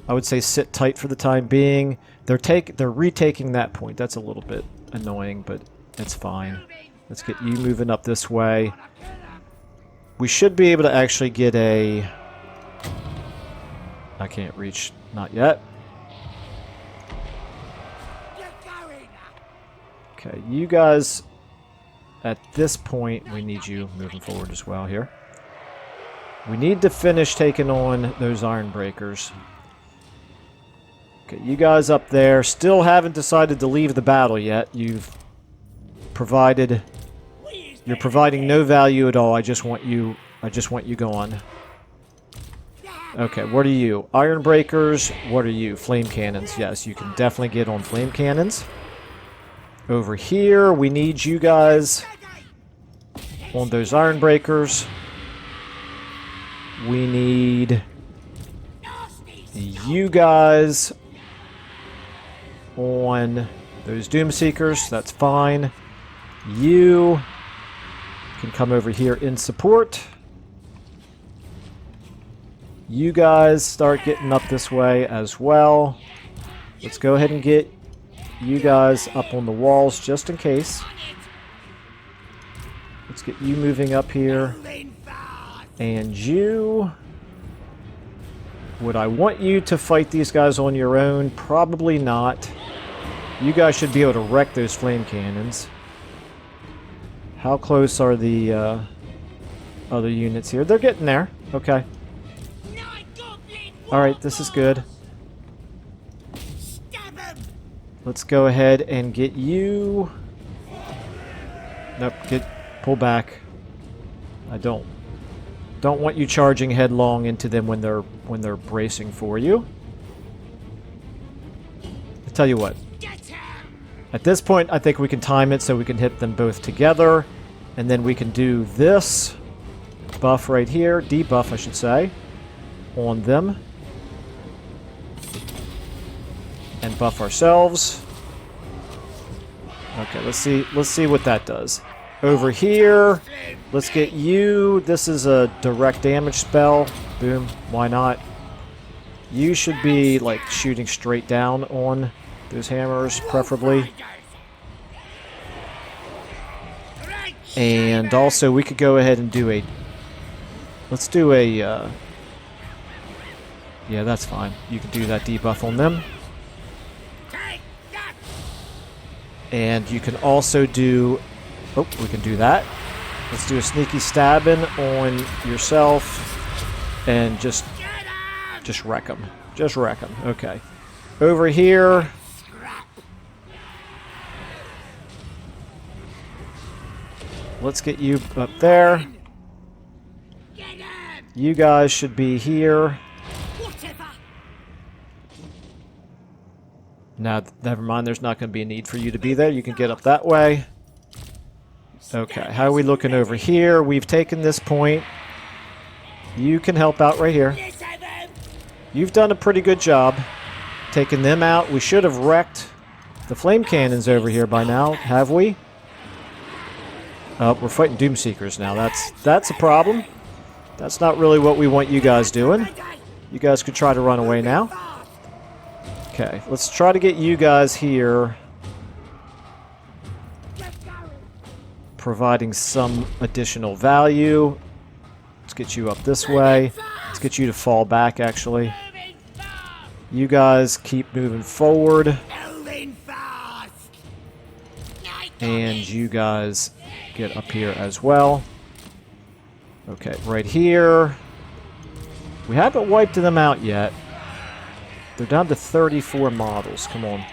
sit tight for the time being. They're retaking that point. That's a little bit annoying, but it's fine. Let's get you moving up this way. We should be able to actually get a... I can't reach. Not yet. Okay, you guys, at this point, we need you moving forward as well here. We need to finish taking on those iron breakers. Okay, you guys up there still haven't decided to leave the battle yet. You're providing no value at all. I just want you gone. Okay, what are you? Iron breakers. What are you? Flame cannons. Yes, you can definitely get on flame cannons. Over here, we need you guys on those iron breakers. We need you guys on those Doom Seekers. That's fine. You can come over here in support. You guys start getting up this way as well. Let's go ahead and get you guys up on the walls just in case. Let's get you moving up here. And you... Would I want you to fight these guys on your own? Probably not. You guys should be able to wreck those flame cannons. How close are the other units here? They're getting there. Okay. Alright, this is good. Let's go ahead and get you... Nope, pull back. I don't want you charging headlong into them when they're bracing for you. I tell you what, At this point, I think we can time it so we can hit them both together. And then we can do this buff right here, debuff I should say, on them. And buff ourselves. Okay, let's see what that does. Over here, let's get you. This is a direct damage spell. Boom, why not? You should be like shooting straight down on those hammers, preferably. And also, we could go ahead and do a... Let's do a... yeah, that's fine. You can do that debuff on them. And you can also do... Oh, we can do that. Let's do a sneaky stabbing on yourself. And just wreck them. Just wreck them. Okay. Over here... Let's get you up there. You guys should be here. Now, never mind, there's not going to be a need for you to be there. You can get up that way. Okay, how are we looking over here? We've taken this point. You can help out right here. You've done a pretty good job taking them out. We should have wrecked the flame cannons over here by now, have we? We're fighting Doomseekers now. That's a problem. That's not really what we want you guys doing. You guys could try to run away now. Okay, let's try to get you guys here. Providing some additional value. Let's get you up this way. Let's get you to fall back, actually. You guys keep moving forward. And you guys get up here as well. Okay, right here. We haven't wiped them out yet. They're down to 34 models. Come on.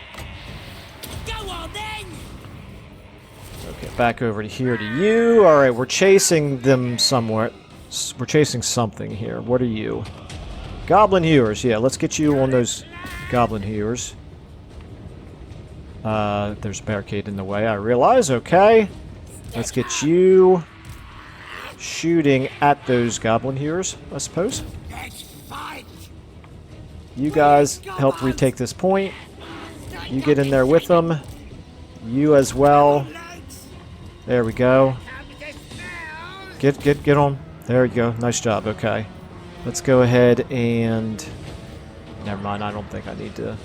Okay, back over to here to you. Alright, we're chasing them somewhere. We're chasing something here. What are you? Goblin Hewers. Yeah, let's get you on those Goblin Hewers. There's a barricade in the way, I realize. Okay. Let's get you shooting at those Goblin Hewers, I suppose. You guys help retake this point. You get in there with them. You as well. There we go. Get on. There you go. Nice job. Okay. Let's go ahead and... Never mind. I don't think I need to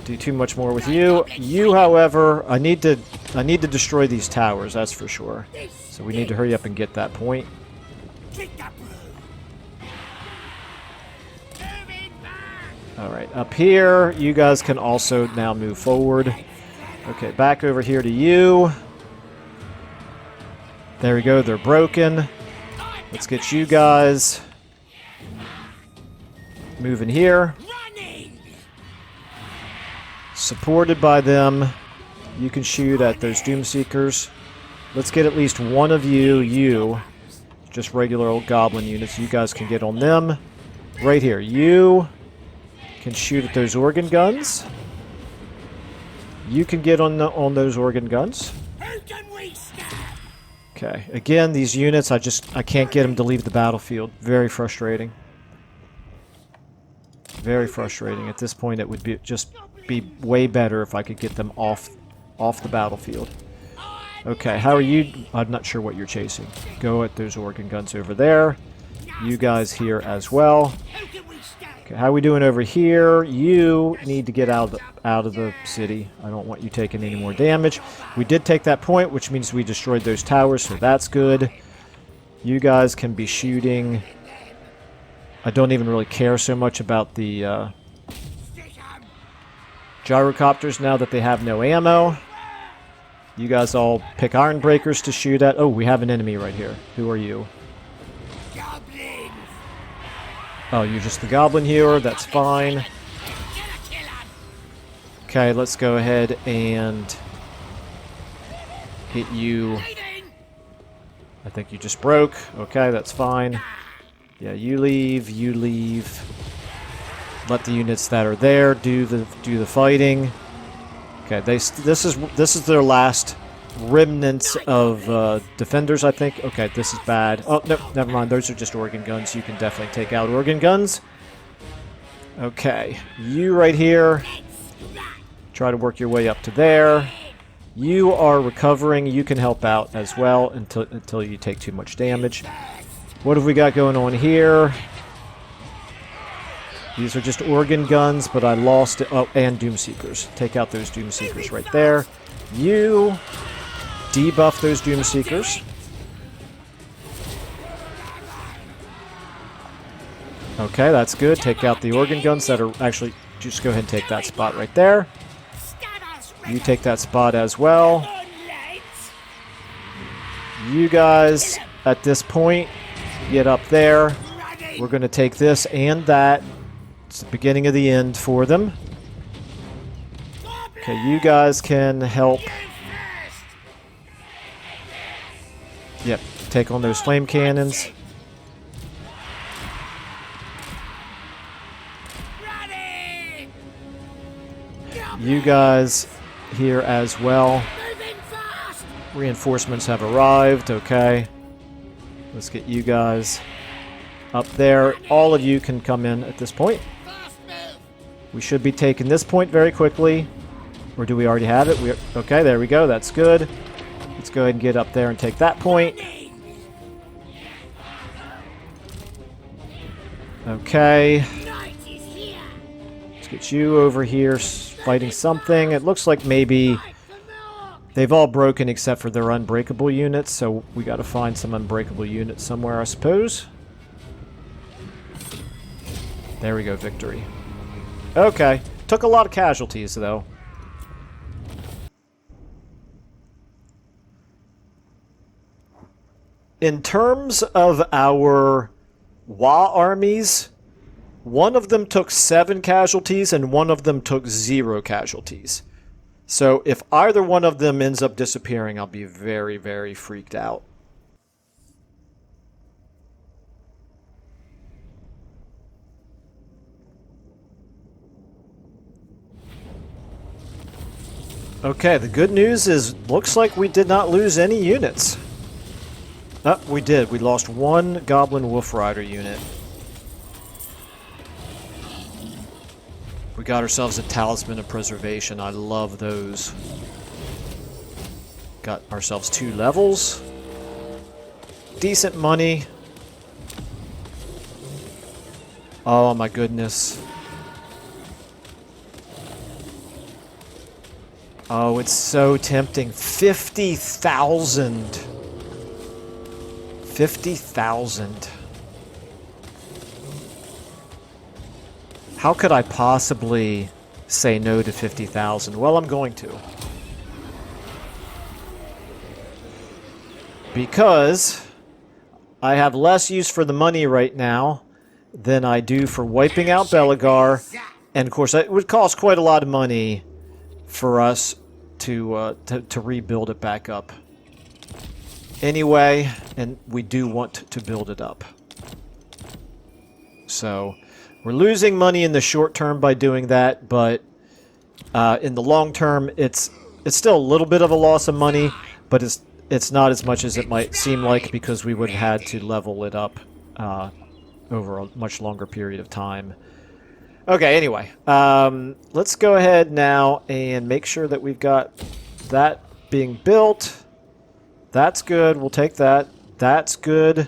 do too much more with you. You, however, I need to destroy these towers, that's for sure. So we need to hurry up and get that point. Alright, up here, you guys can also now move forward. Okay, back over here to you. There we go, they're broken. Let's get you guys moving here. Supported by them. You can shoot at those Doomseekers. Let's get at least one of you, just regular old Goblin units. You guys can get on them. Right here, you can shoot at those organ guns. You can get on those organ guns. Okay, again, these units, I can't get them to leave the battlefield. Very frustrating. Very frustrating. At this point, it would be way better if I could get them off the battlefield. Okay, how are you? I'm not sure what you're chasing. Go at those organ guns over there. You guys here as well. Okay, how are we doing over here? You need to get out of the city. I don't want you taking any more damage. We did take that point, which means we destroyed those towers, so that's good. You guys can be shooting. I don't even really care so much about the gyrocopters now that they have no ammo. You guys all pick iron breakers to shoot at. Oh, we have an enemy right here. Who are you? Oh, you're just the Goblin Hewer. That's fine. Okay, let's go ahead and hit you. I think you just broke. Okay, that's fine. Yeah, you leave. You leave. Let the units that are there do the fighting. Okay, this is their last remnants of defenders, I think. Okay, this is bad. Oh, no, never mind. Those are just organ guns. You can definitely take out organ guns. Okay, you right here. Try to work your way up to there. You are recovering. You can help out as well until you take too much damage. What have we got going on here? These are just organ guns, but I lost it. Oh, and Doomseekers. Take out those Doomseekers right there. You debuff those Doomseekers. Okay, that's good. Take out the organ guns that are actually... Just go ahead and take that spot right there. You take that spot as well. You guys, at this point, get up there. We're going to take this and that. It's the beginning of the end for them. Okay, you guys can help. Yep, take on those flame cannons. You guys here as well. Reinforcements have arrived. Okay. Let's get you guys up there. All of you can come in at this point. We should be taking this point very quickly. Or do we already have it? Okay, there we go. That's good. Let's go ahead and get up there and take that point. Okay. Let's get you over here fighting something. It looks like maybe they've all broken except for their unbreakable units, so we got to find some unbreakable units somewhere, I suppose. There we go, victory. Okay. Took a lot of casualties, though. In terms of our WA armies, one of them took 7 casualties and one of them took 0 casualties. So if either one of them ends up disappearing, I'll be very, very freaked out. Okay, the good news is, looks like we did not lose any units. Oh, we did. We lost 1 Goblin Wolf Rider unit. We got ourselves a Talisman of Preservation. I love those. Got ourselves 2 levels. Decent money. Oh my goodness. Oh, it's so tempting. 50,000. 50,000. How could I possibly say no to 50,000? Well, I'm going to. Because I have less use for the money right now than I do for wiping out Belagar. And of course, it would cost quite a lot of money for us to rebuild it back up. Anyway, and we do want to build it up. So we're losing money in the short term by doing that, but in the long term, it's still a little bit of a loss of money, but it's not as much as it might seem like, because we would have had to level it up over a much longer period of time. Okay, anyway, let's go ahead now and make sure that we've got that being built. That's good. We'll take that. That's good.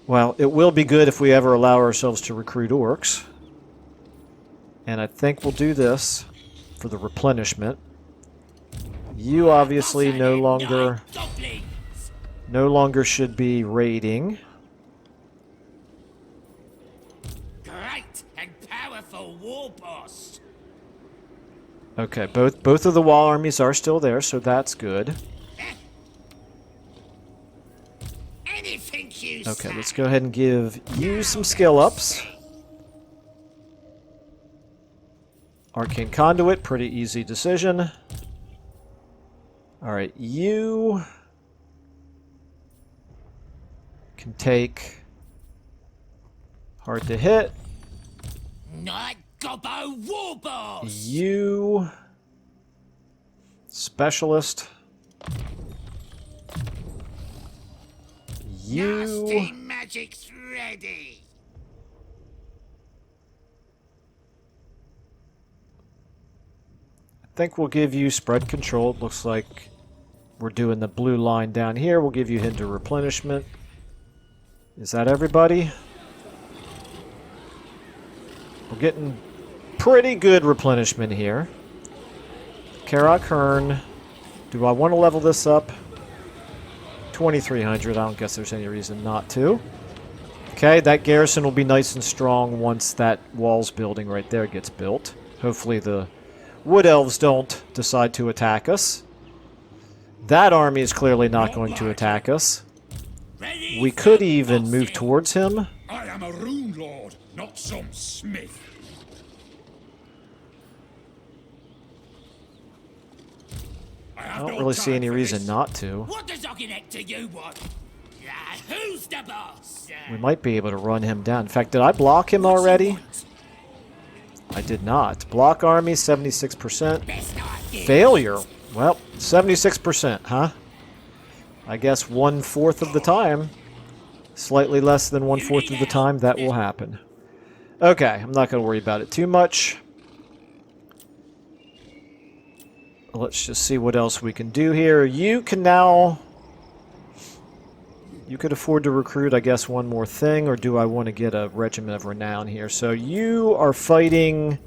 Well, it will be good if we ever allow ourselves to recruit orcs. And I think we'll do this for the replenishment. You obviously no longer should be raiding. Great and powerful war boss. Okay, both of the wall armies are still there, so that's good. Okay, let's go ahead and give you some skill ups. Arcane Conduit, pretty easy decision. Alright, you can take hard to hit. Night Gobbo war boss. You Specialist. Nasty You... magic's ready. I think we'll give you spread control. It looks like we're doing the blue line down here. We'll give you hint to replenishment. Is that everybody? We're getting pretty good replenishment here. Karak Hearn. Do I want to level this up? 2,300. I don't guess there's any reason not to. Okay, that garrison will be nice and strong once that walls building right there gets built. Hopefully the wood elves don't decide to attack us. That army is clearly not going to attack us. We could even move towards him. I am a rune lord, not some smith. I don't really see any reason not to. What does Oggenek to you want? Who's the boss? We might be able to run him down. In fact, did I block him already? I did not. Block army, 76%. Failure. Well, 76%, huh? I guess 1/4 of the time. Slightly less than 1/4 of the time, that will happen. Okay, I'm not going to worry about it too much. Let's just see what else we can do here. You can now... You could afford to recruit, I guess, one more thing, or do I want to get a regiment of renown here? So you are fighting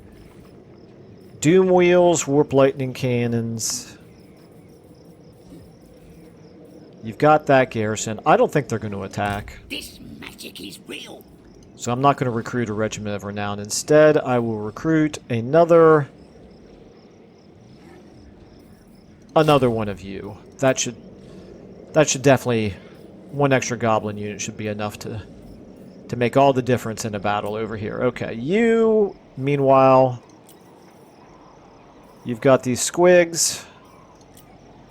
Doom Wheels, Warp Lightning Cannons. You've got that garrison. I don't think they're going to attack. This magic is real. So I'm not going to recruit a regiment of renown. Instead, I will recruit another one of you. That should definitely... One extra goblin unit should be enough to make all the difference in a battle over here. Okay, you, meanwhile, you've got these squigs.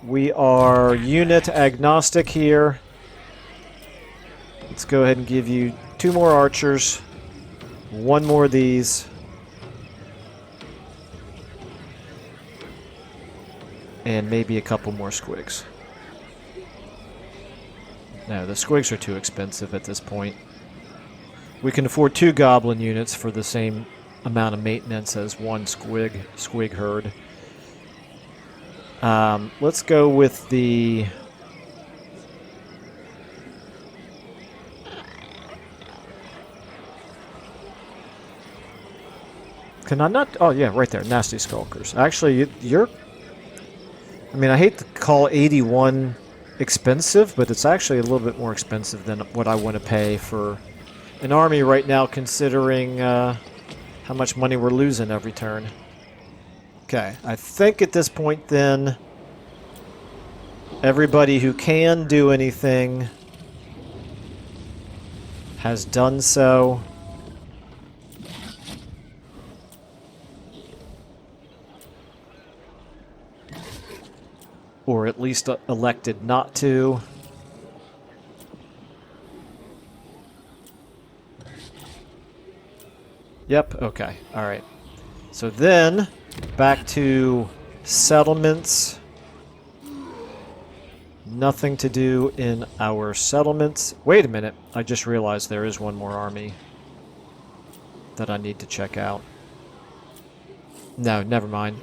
We are unit agnostic here. Let's go ahead and give you 2 more archers, 1 more of these, and maybe a couple more squigs. No, the squigs are too expensive at this point. We can afford 2 goblin units for the same amount of maintenance as 1 squig herd. Let's go with the... Can I not... Oh, yeah, right there. Nasty Skulkers. Actually, you're... I mean, I hate to call 81... expensive, but it's actually a little bit more expensive than what I want to pay for an army right now, considering how much money we're losing every turn. Okay, I think at this point then, everybody who can do anything has done so. Or at least elected not to. Yep, okay, alright. So then, back to settlements. Nothing to do in our settlements. Wait a minute, I just realized there is one more army that I need to check out. No, never mind.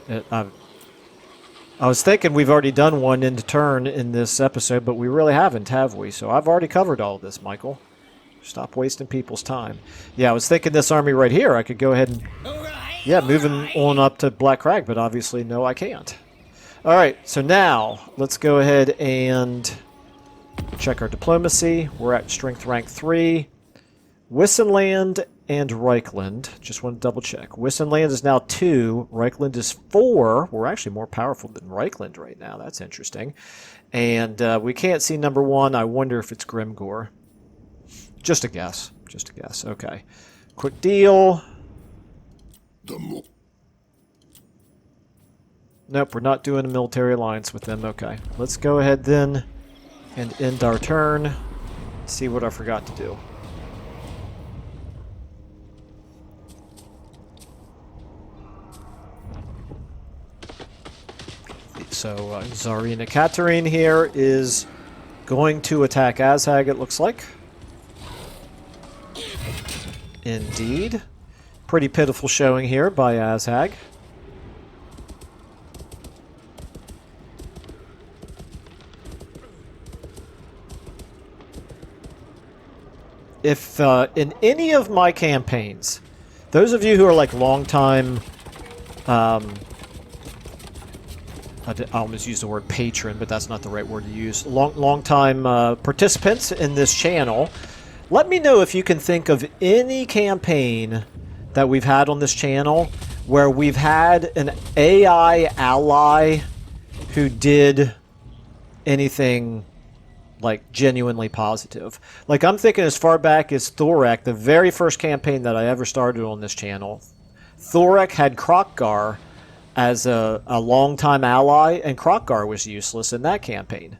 I was thinking we've already done one end turn in this episode, but we really haven't, have we? So I've already covered all of this, Michael. Stop wasting people's time. Yeah, I was thinking this army right here, I could go ahead and... Yeah, moving on up to Black Crag, but obviously no, I can't. Alright, so now, let's go ahead and check our diplomacy. We're at strength rank 3. Wissenland and Reichland. Just want to double check. Wissenland is now 2. Reichland is 4. We're actually more powerful than Reichland right now. That's interesting. And we can't see number 1. I wonder if it's Grimgor. Just a guess. Just a guess. Okay. Quick deal. Nope, we're not doing a military alliance with them. Okay. Let's go ahead then and end our turn. See what I forgot to do. So Zarina Katarine here is going to attack Azhag, it looks like. Indeed. Pretty pitiful showing here by Azhag. If in any of my campaigns, those of you who are like long-time, I almost used the word patron, but that's not the right word to use, long-time participants in this channel, let me know if you can think of any campaign that we've had on this channel where we've had an AI ally who did anything like genuinely positive. Like, I'm thinking as far back as Thorek, the very first campaign that I ever started on this channel. Thorek had Krokgar as a longtime ally, and Krokgar was useless in that campaign.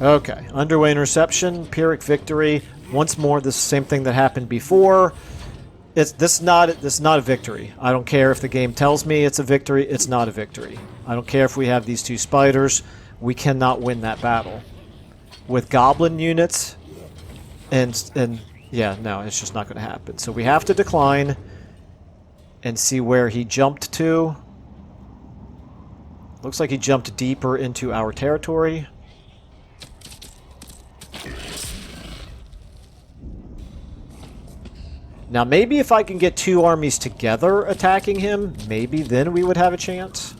Okay, underway interception, Pyrrhic victory. Once more, the same thing that happened before. This is not a victory. I don't care if the game tells me it's a victory. It's not a victory. I don't care if we have these two spiders. We cannot win that battle with goblin units, and yeah, no, it's just not going to happen. So we have to decline and see where he jumped to. Looks like he jumped deeper into our territory. Now, maybe if I can get two armies together attacking him, maybe then we would have a chance.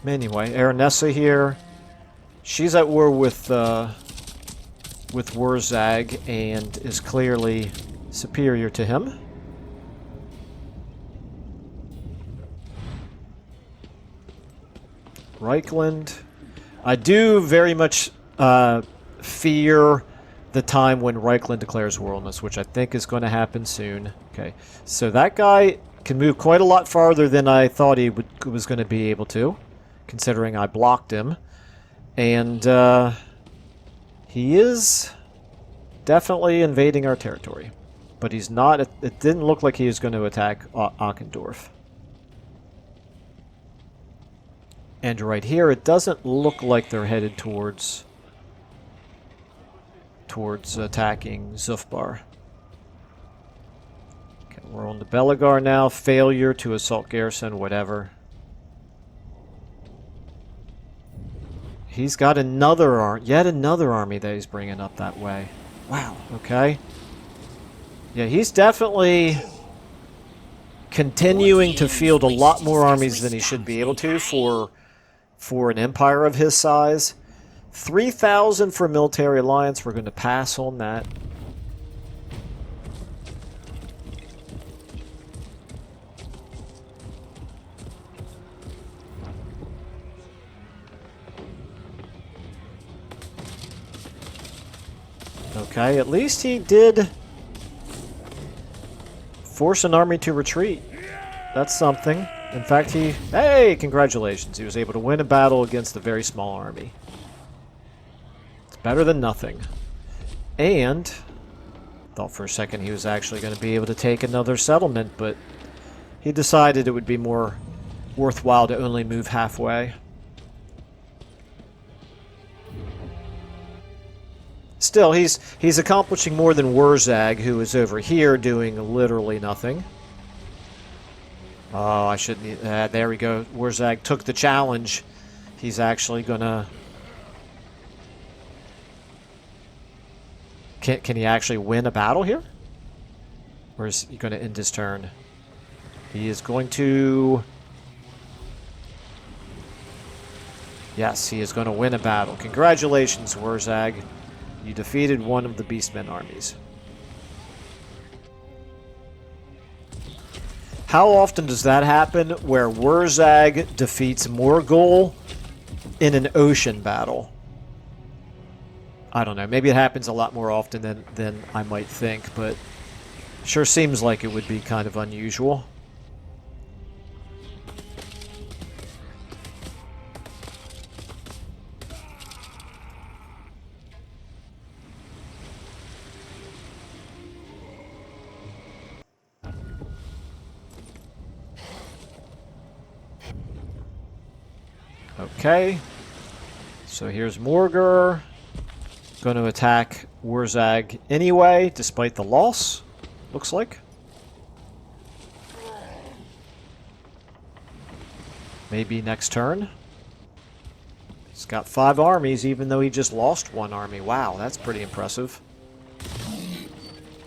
Anyway, Aranessa here. She's at war with Wurzag and is clearly superior to him. Reichland. I do very much fear the time when Reichland declares war on us, which I think is going to happen soon. Okay, so that guy can move quite a lot farther than I thought he was going to be able to, considering I blocked him. And he is definitely invading our territory. But he's not. It didn't look like he was going to attack Auchendorf. And right here, it doesn't look like they're headed towards attacking Zufbar. Okay, we're on the Belagar now. Failure to assault garrison, whatever. He's got yet another army that he's bringing up that way. Wow, okay. Yeah, he's definitely continuing to field a lot more armies than he should be able to for an empire of his size. 3,000 for military alliance. We're going to pass on that. Okay, at least he did force an army to retreat. That's something. In fact, hey, congratulations. He was able to win a battle against a very small army. It's better than nothing. And thought for a second he was actually going to be able to take another settlement, but he decided it would be more worthwhile to only move halfway. Still, he's accomplishing more than Wurzag, who is over here doing literally nothing. Oh, I shouldn't... there we go. Wurzag took the challenge. He's actually gonna... Can he actually win a battle here? Or is he going to end his turn? He is going to... Yes, he is going to win a battle. Congratulations, Wurzag. You defeated one of the Beastmen armies. How often does that happen where Wurzag defeats Morgul in an ocean battle? I don't know. Maybe it happens a lot more often than I might think, but sure seems like it would be kind of unusual. Okay. So here's Morgur. Going to attack Wurzag anyway, despite the loss, looks like. Maybe next turn. He's got 5 armies, even though he just lost 1 army. Wow, that's pretty impressive.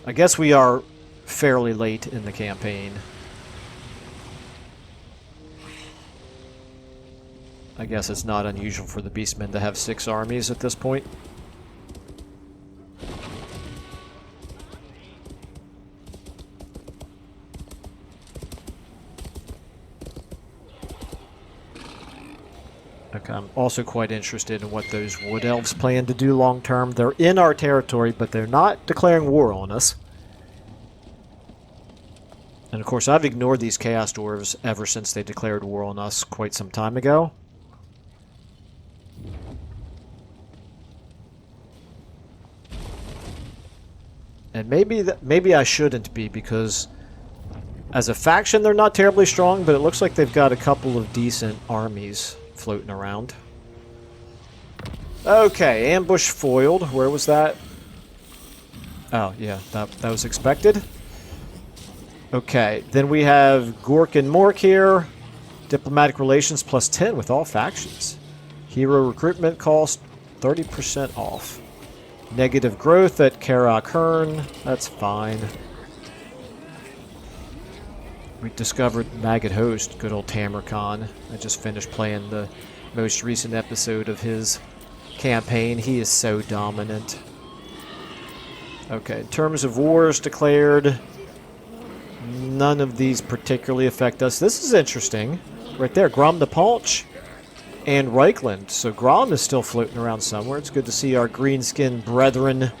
I guess we are fairly late in the campaign. I guess it's not unusual for the Beastmen to have 6 armies at this point. Okay, I'm also quite interested in what those Wood Elves plan to do long term. They're in our territory, but they're not declaring war on us. And of course, I've ignored these Chaos Dwarves ever since they declared war on us quite some time ago. And maybe I shouldn't be, because as a faction they're not terribly strong, but it looks like they've got a couple of decent armies floating around. Okay, ambush foiled. Where was that? Oh, yeah, that was expected. Okay, then we have Gork and Mork here. Diplomatic relations plus 10 with all factions. Hero recruitment cost 30% off. Negative growth at Karak Hearn. That's fine. We discovered Maggot Host, good old Tamercon. I just finished playing the most recent episode of his campaign. He is so dominant. Okay, in terms of wars declared, none of these particularly affect us. This is interesting. Right there, Grom the Paunch and Reichland. So Grom is still floating around somewhere. It's good to see our green-skinned brethren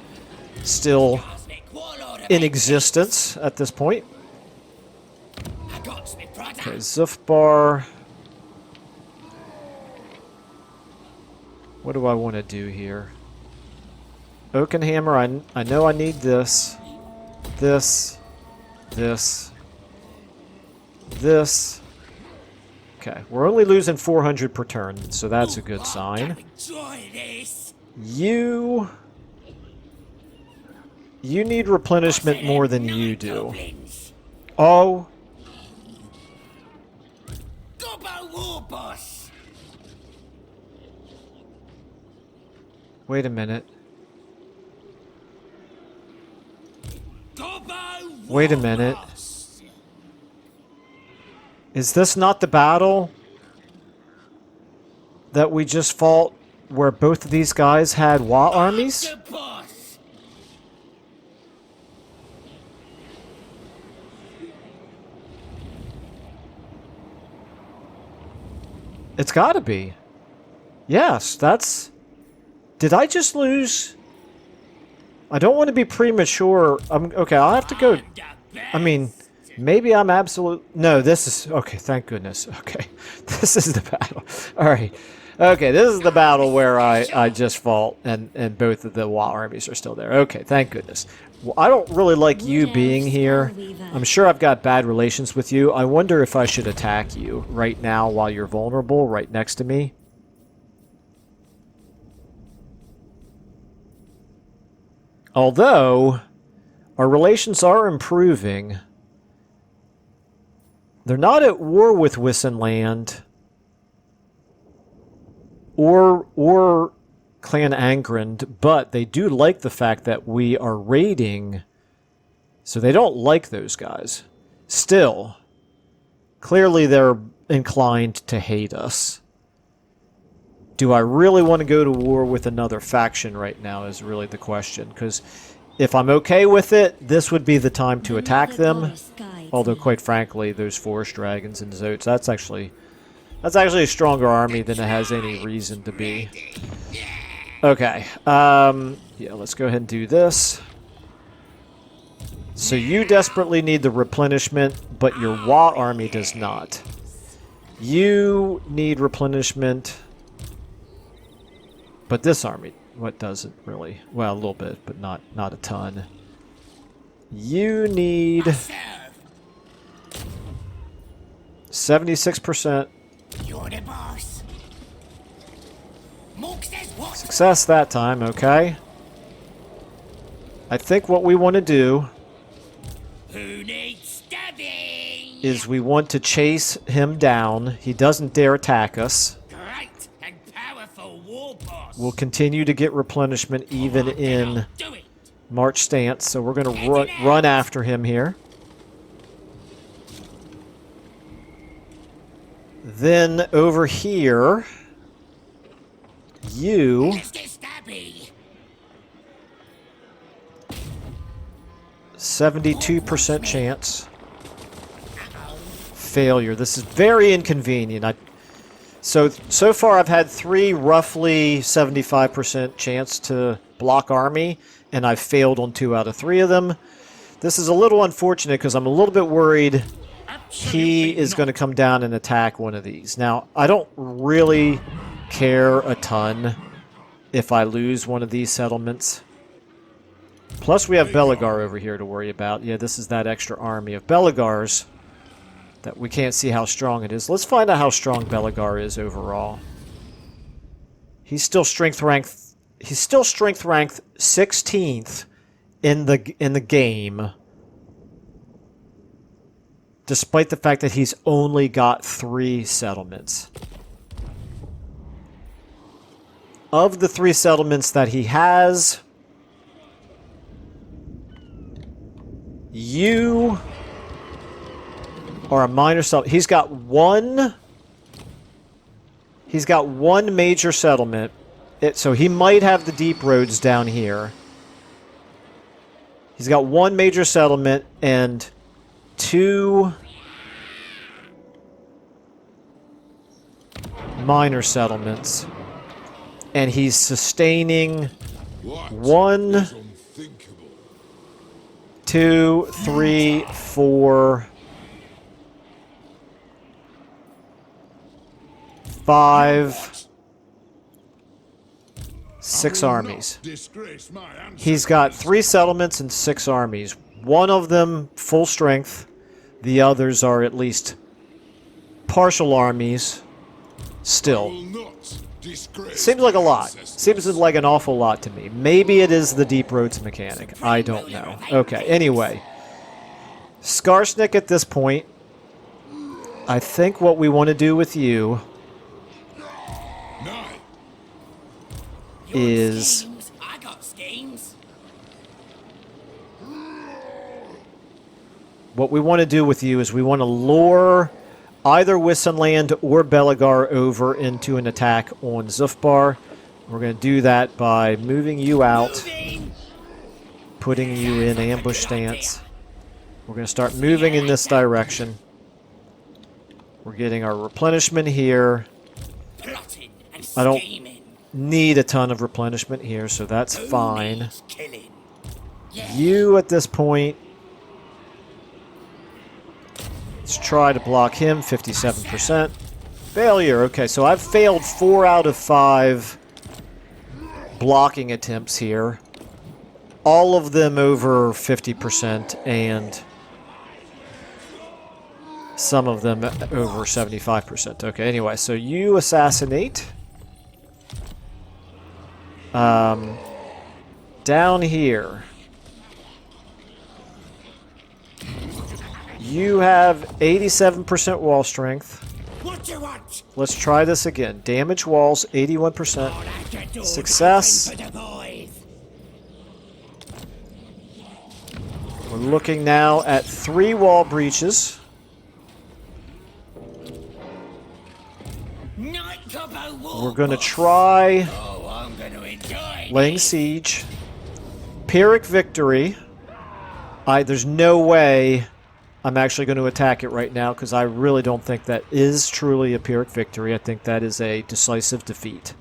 still in existence at this point. Okay, Zufbar. What do I want to do here? Oakenhammer, I know I need this. This. Okay, we're only losing 400 per turn, so that's a good sign. You need replenishment more than you do. Oh. Wait a minute. Wait a minute. Is this not the battle that we just fought where both of these guys had Wa armies? It's gotta be. Yes, that's... Did I just lose? I don't want to be premature. Okay, I'll have to go... I mean... Maybe I'm absolute... No, this is... Okay, thank goodness. Okay, this is the battle. Alright. Okay, this is the battle where I just fought, and both of the Wa armies are still there. Okay, thank goodness. Well, I don't really like you being here. I'm sure I've got bad relations with you. I wonder if I should attack you right now while you're vulnerable, right next to me. Although, our relations are improving... They're not at war with Wissenland or Clan Angrand, but they do like the fact that we are raiding, so they don't like those guys. Still, clearly they're inclined to hate us. Do I really want to go to war with another faction right now is really the question, because if I'm okay with it, this would be the time to attack them. Although, quite frankly, those forest dragons and Zotes, that's actually a stronger army than it has any reason to be. Okay, yeah, let's go ahead and do this. So you desperately need the replenishment, but your Wa army does not. You need replenishment, but this army, what doesn't really? Well, a little bit, but not a ton. You need 76%. You're the boss. Success that time, okay. I think what we want to do Who needs stabbing? is we want to chase him down. He doesn't dare attack us. Great and powerful war boss. We'll continue to get replenishment even in Do it. March stance, so we're going to run after him here. Then over here, you... Let's get stabby. 72% chance. Failure. This is very inconvenient. So far I've had 3 roughly 75% chance to block army, and I've failed on 2 out of 3 of them. This is a little unfortunate because I'm a little bit worried he is going to come down and attack one of these. Now, I don't really care a ton if I lose one of these settlements. Plus, we have Belagar over here to worry about. Yeah, this is that extra army of Belagars that we can't see how strong it is. Let's find out how strong Belagar is overall. He's still strength ranked 16th in the game, despite the fact that he's only got 3 settlements. Of the 3 settlements that he has, you are a minor settlement. He's got one major settlement. So he might have the deep roads down here. He's got 1 major settlement and 2 minor settlements. And he's sustaining 1, 2, 3, 4, 5, 6 armies. He's got 3 settlements and 6 armies. 1 of them full strength. The others are at least partial armies. Still. Seems like a lot. Seems like an awful lot to me. Maybe it is the deep roads mechanic. I don't know. Okay, anyway. Skarsnik at this point. I think what we want to do with you is... I got schemes. What we want to do with you is we want to lure either Wissenland or Belagar over into an attack on Zufbar. We're going to do that by moving you out, putting you in ambush stance. We're going to start moving in this direction. We're getting our replenishment here. I don't need a ton of replenishment here, so that's fine. You, at this point, let's try to block him, 57%. Failure. Okay, so I've failed 4 out of 5 blocking attempts here. All of them over 50%, and some of them over 75%. Okay, anyway, so you assassinate. Down here, you have 87% wall strength. What you want? Let's try this again. Damage walls, 81%. Success. We're looking now at 3 wall breaches. We're going to try laying siege. Pyrrhic victory. There's no way I'm actually going to attack it right now because I really don't think that is truly a Pyrrhic victory. I think that is a decisive defeat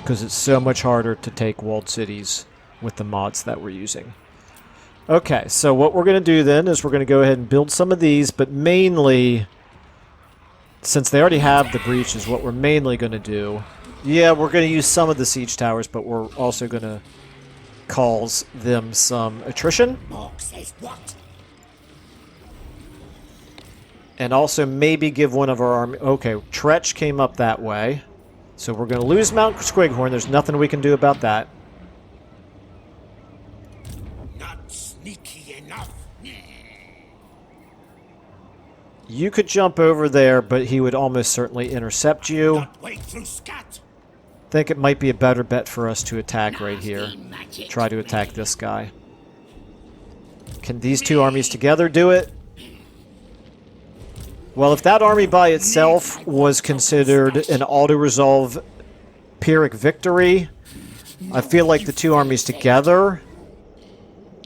because it's so much harder to take walled cities with the mods that we're using. Okay, so what we're going to do then is we're going to go ahead and build some of these, but mainly, since they already have the breaches, what we're mainly going to do, yeah, we're going to use some of the siege towers, but we're also going to cause them some attrition. And also maybe give one of our army... Okay, Tretch came up that way. So we're going to lose Mount Squighorn. There's nothing we can do about that. Not sneaky enough. You could jump over there, but he would almost certainly intercept you. Not wait through scat. I think it might be a better bet for us to attack right here. Try to attack this guy. Can these two armies together do it? Well, if that army by itself was considered an auto-resolve Pyrrhic victory, I feel like the two armies together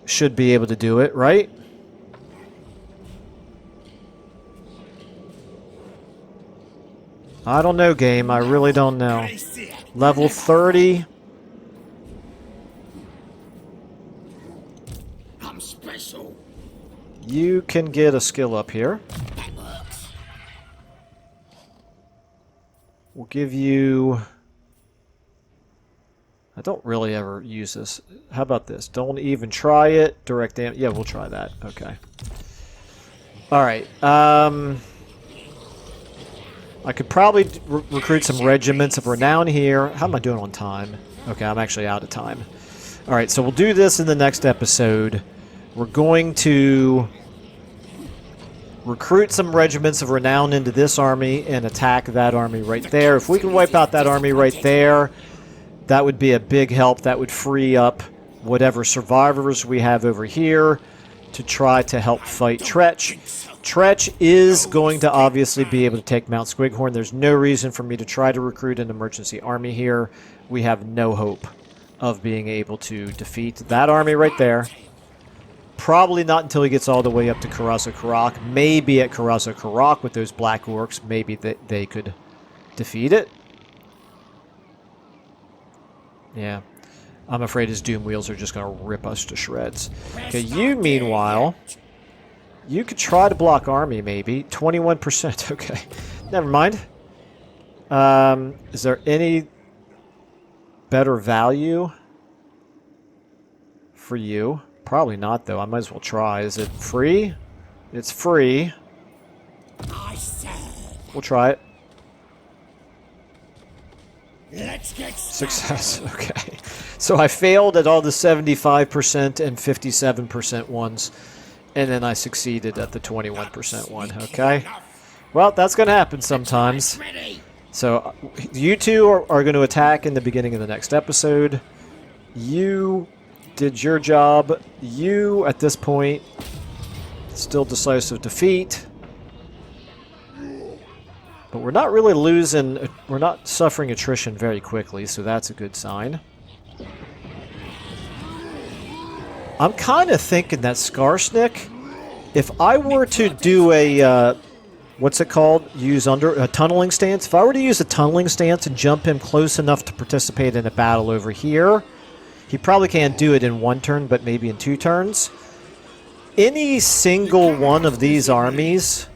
should be able to do it, right? I don't know, game. I really don't know. Level 30. I'm special. You can get a skill up here. That works. We'll give you... I don't really ever use this. How about this? Don't even try it. Direct damage. Yeah, we'll try that. Okay. Alright. I could probably recruit some regiments of renown here. How am I doing on time? Okay, I'm actually out of time. Alright, so we'll do this in the next episode. We're going to recruit some regiments of renown into this army and attack that army right there. If we can wipe out that army right there, that would be a big help. That would free up whatever survivors we have over here to try to help fight Tretch. Tretch is going to obviously be able to take Mount Squighorn. There's no reason for me to try to recruit an emergency army here. We have no hope of being able to defeat that army right there. Probably not until he gets all the way up to Karasa Karak. Maybe at Karasa Karak with those black orcs, maybe they could defeat it. Yeah. I'm afraid his Doom Wheels are just going to rip us to shreds. Okay, you, meanwhile... You could try to block army, maybe. 21%, okay. Never mind. Is there any better value for you? Probably not, though. I might as well try. Is it free? It's free. We'll try it. Let's get Success, okay. So I failed at all the 75% and 57% ones. And then I succeeded at the 21% one, okay? Well, that's going to happen sometimes. So, you two are going to attack in the beginning of the next episode. You did your job. You, at this point, still decisive defeat. But we're not really losing... We're not suffering attrition very quickly, so that's a good sign. I'm kind of thinking that Skarsnik, if I were to do a, what's it called? Use a tunneling stance. If I were to use a tunneling stance and jump him close enough to participate in a battle over here, he probably can't do it in one turn, but maybe in 2 turns. Any single one of these armies,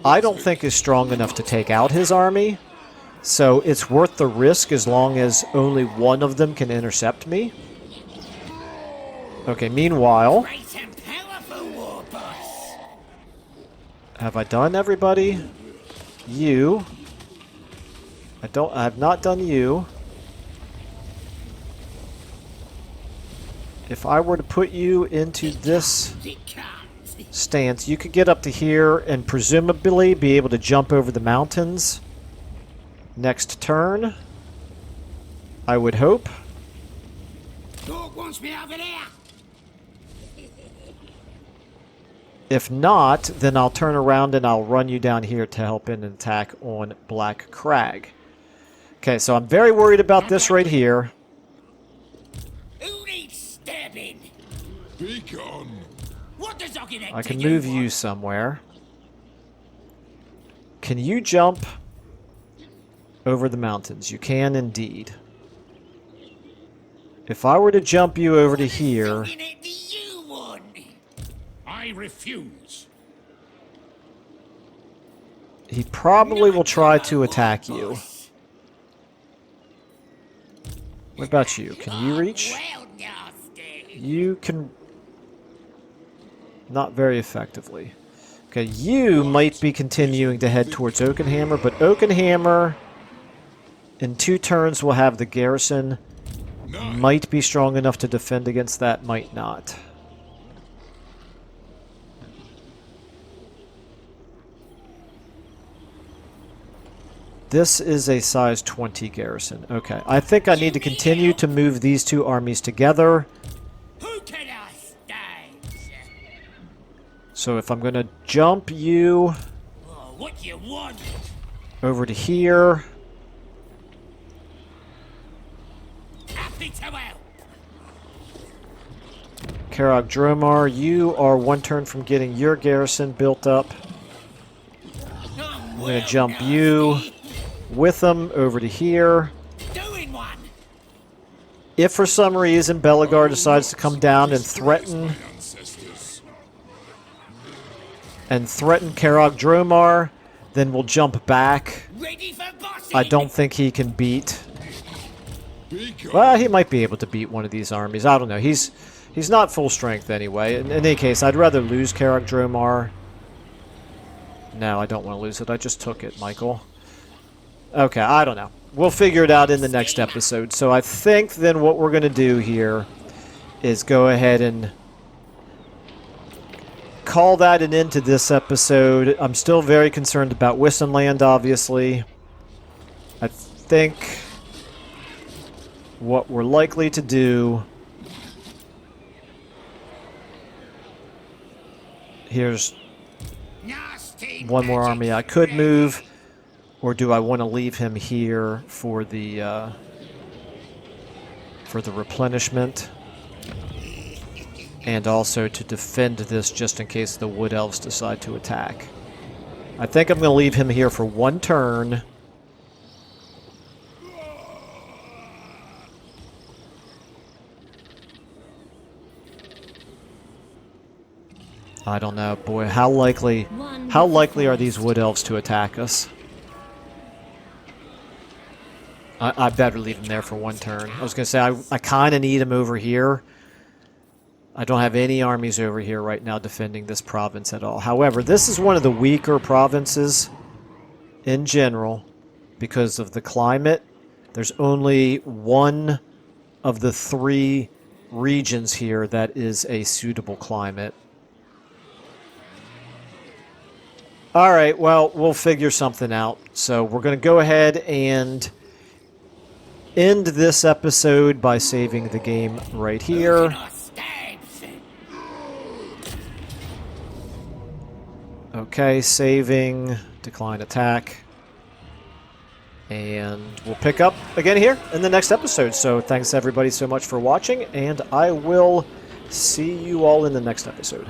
I don't think is strong enough to take out his army. So it's worth the risk as long as only one of them can intercept me. Okay, meanwhile... Have I done everybody? You. I have not done you. If I were to put you into this stance, you could get up to here and presumably be able to jump over the mountains next turn. I would hope. Dog wants me over there. If not, then I'll turn around and I'll run you down here to help in an attack on Black Crag. Okay, so I'm very worried about this right here. Who needs stabbing? Be gone. What does I can move you somewhere. Can you jump over the mountains? You can indeed. If I were to jump you over to here... I refuse. He probably will try to attack you. What about you? Can you reach? You can... Not very effectively. Okay, you might be continuing to head towards Oakenhammer, but Oakenhammer In 2 turns, we'll have the garrison. Might be strong enough to defend against that, might not. This is a size 20 garrison. Okay, I think I need to continue to move these 2 armies together. Who can I stand? So if I'm going to jump you Oh, what you want? over to here, Happy to help. Karok Dromar, you are 1 turn from getting your garrison built up. I'm going to jump you with them over to here. Doing one. If for some reason Belagar decides to come down and threaten Karok Dromar, then we'll jump back. Ready for bossing. I don't think he can beat. Well, he might be able to beat one of these armies. I don't know. He's not full strength anyway. In any case, I'd rather lose Karok Dromar. No, I don't want to lose it. I just took it, Michael. Okay, I don't know. We'll figure it out in the next episode. So I think then what we're going to do here is go ahead and call that an end to this episode. I'm still very concerned about Wissenland, obviously. I think what we're likely to do... Here's one more army I could move. Or do I want to leave him here for the replenishment? And also to defend this just in case the Wood Elves decide to attack. I think I'm going to leave him here for 1 turn. I don't know, boy. How likely are these Wood Elves to attack us? I better leave him there for 1 turn. I was going to say, I kind of need him over here. I don't have any armies over here right now defending this province at all. However, this is one of the weaker provinces in general because of the climate. There's only 1 of the 3 regions here that is a suitable climate. Alright, well, we'll figure something out. So we're going to go ahead and end this episode by saving the game right here. Okay, saving, decline attack. And we'll pick up again here in the next episode. So thanks everybody so much for watching, and I will see you all in the next episode.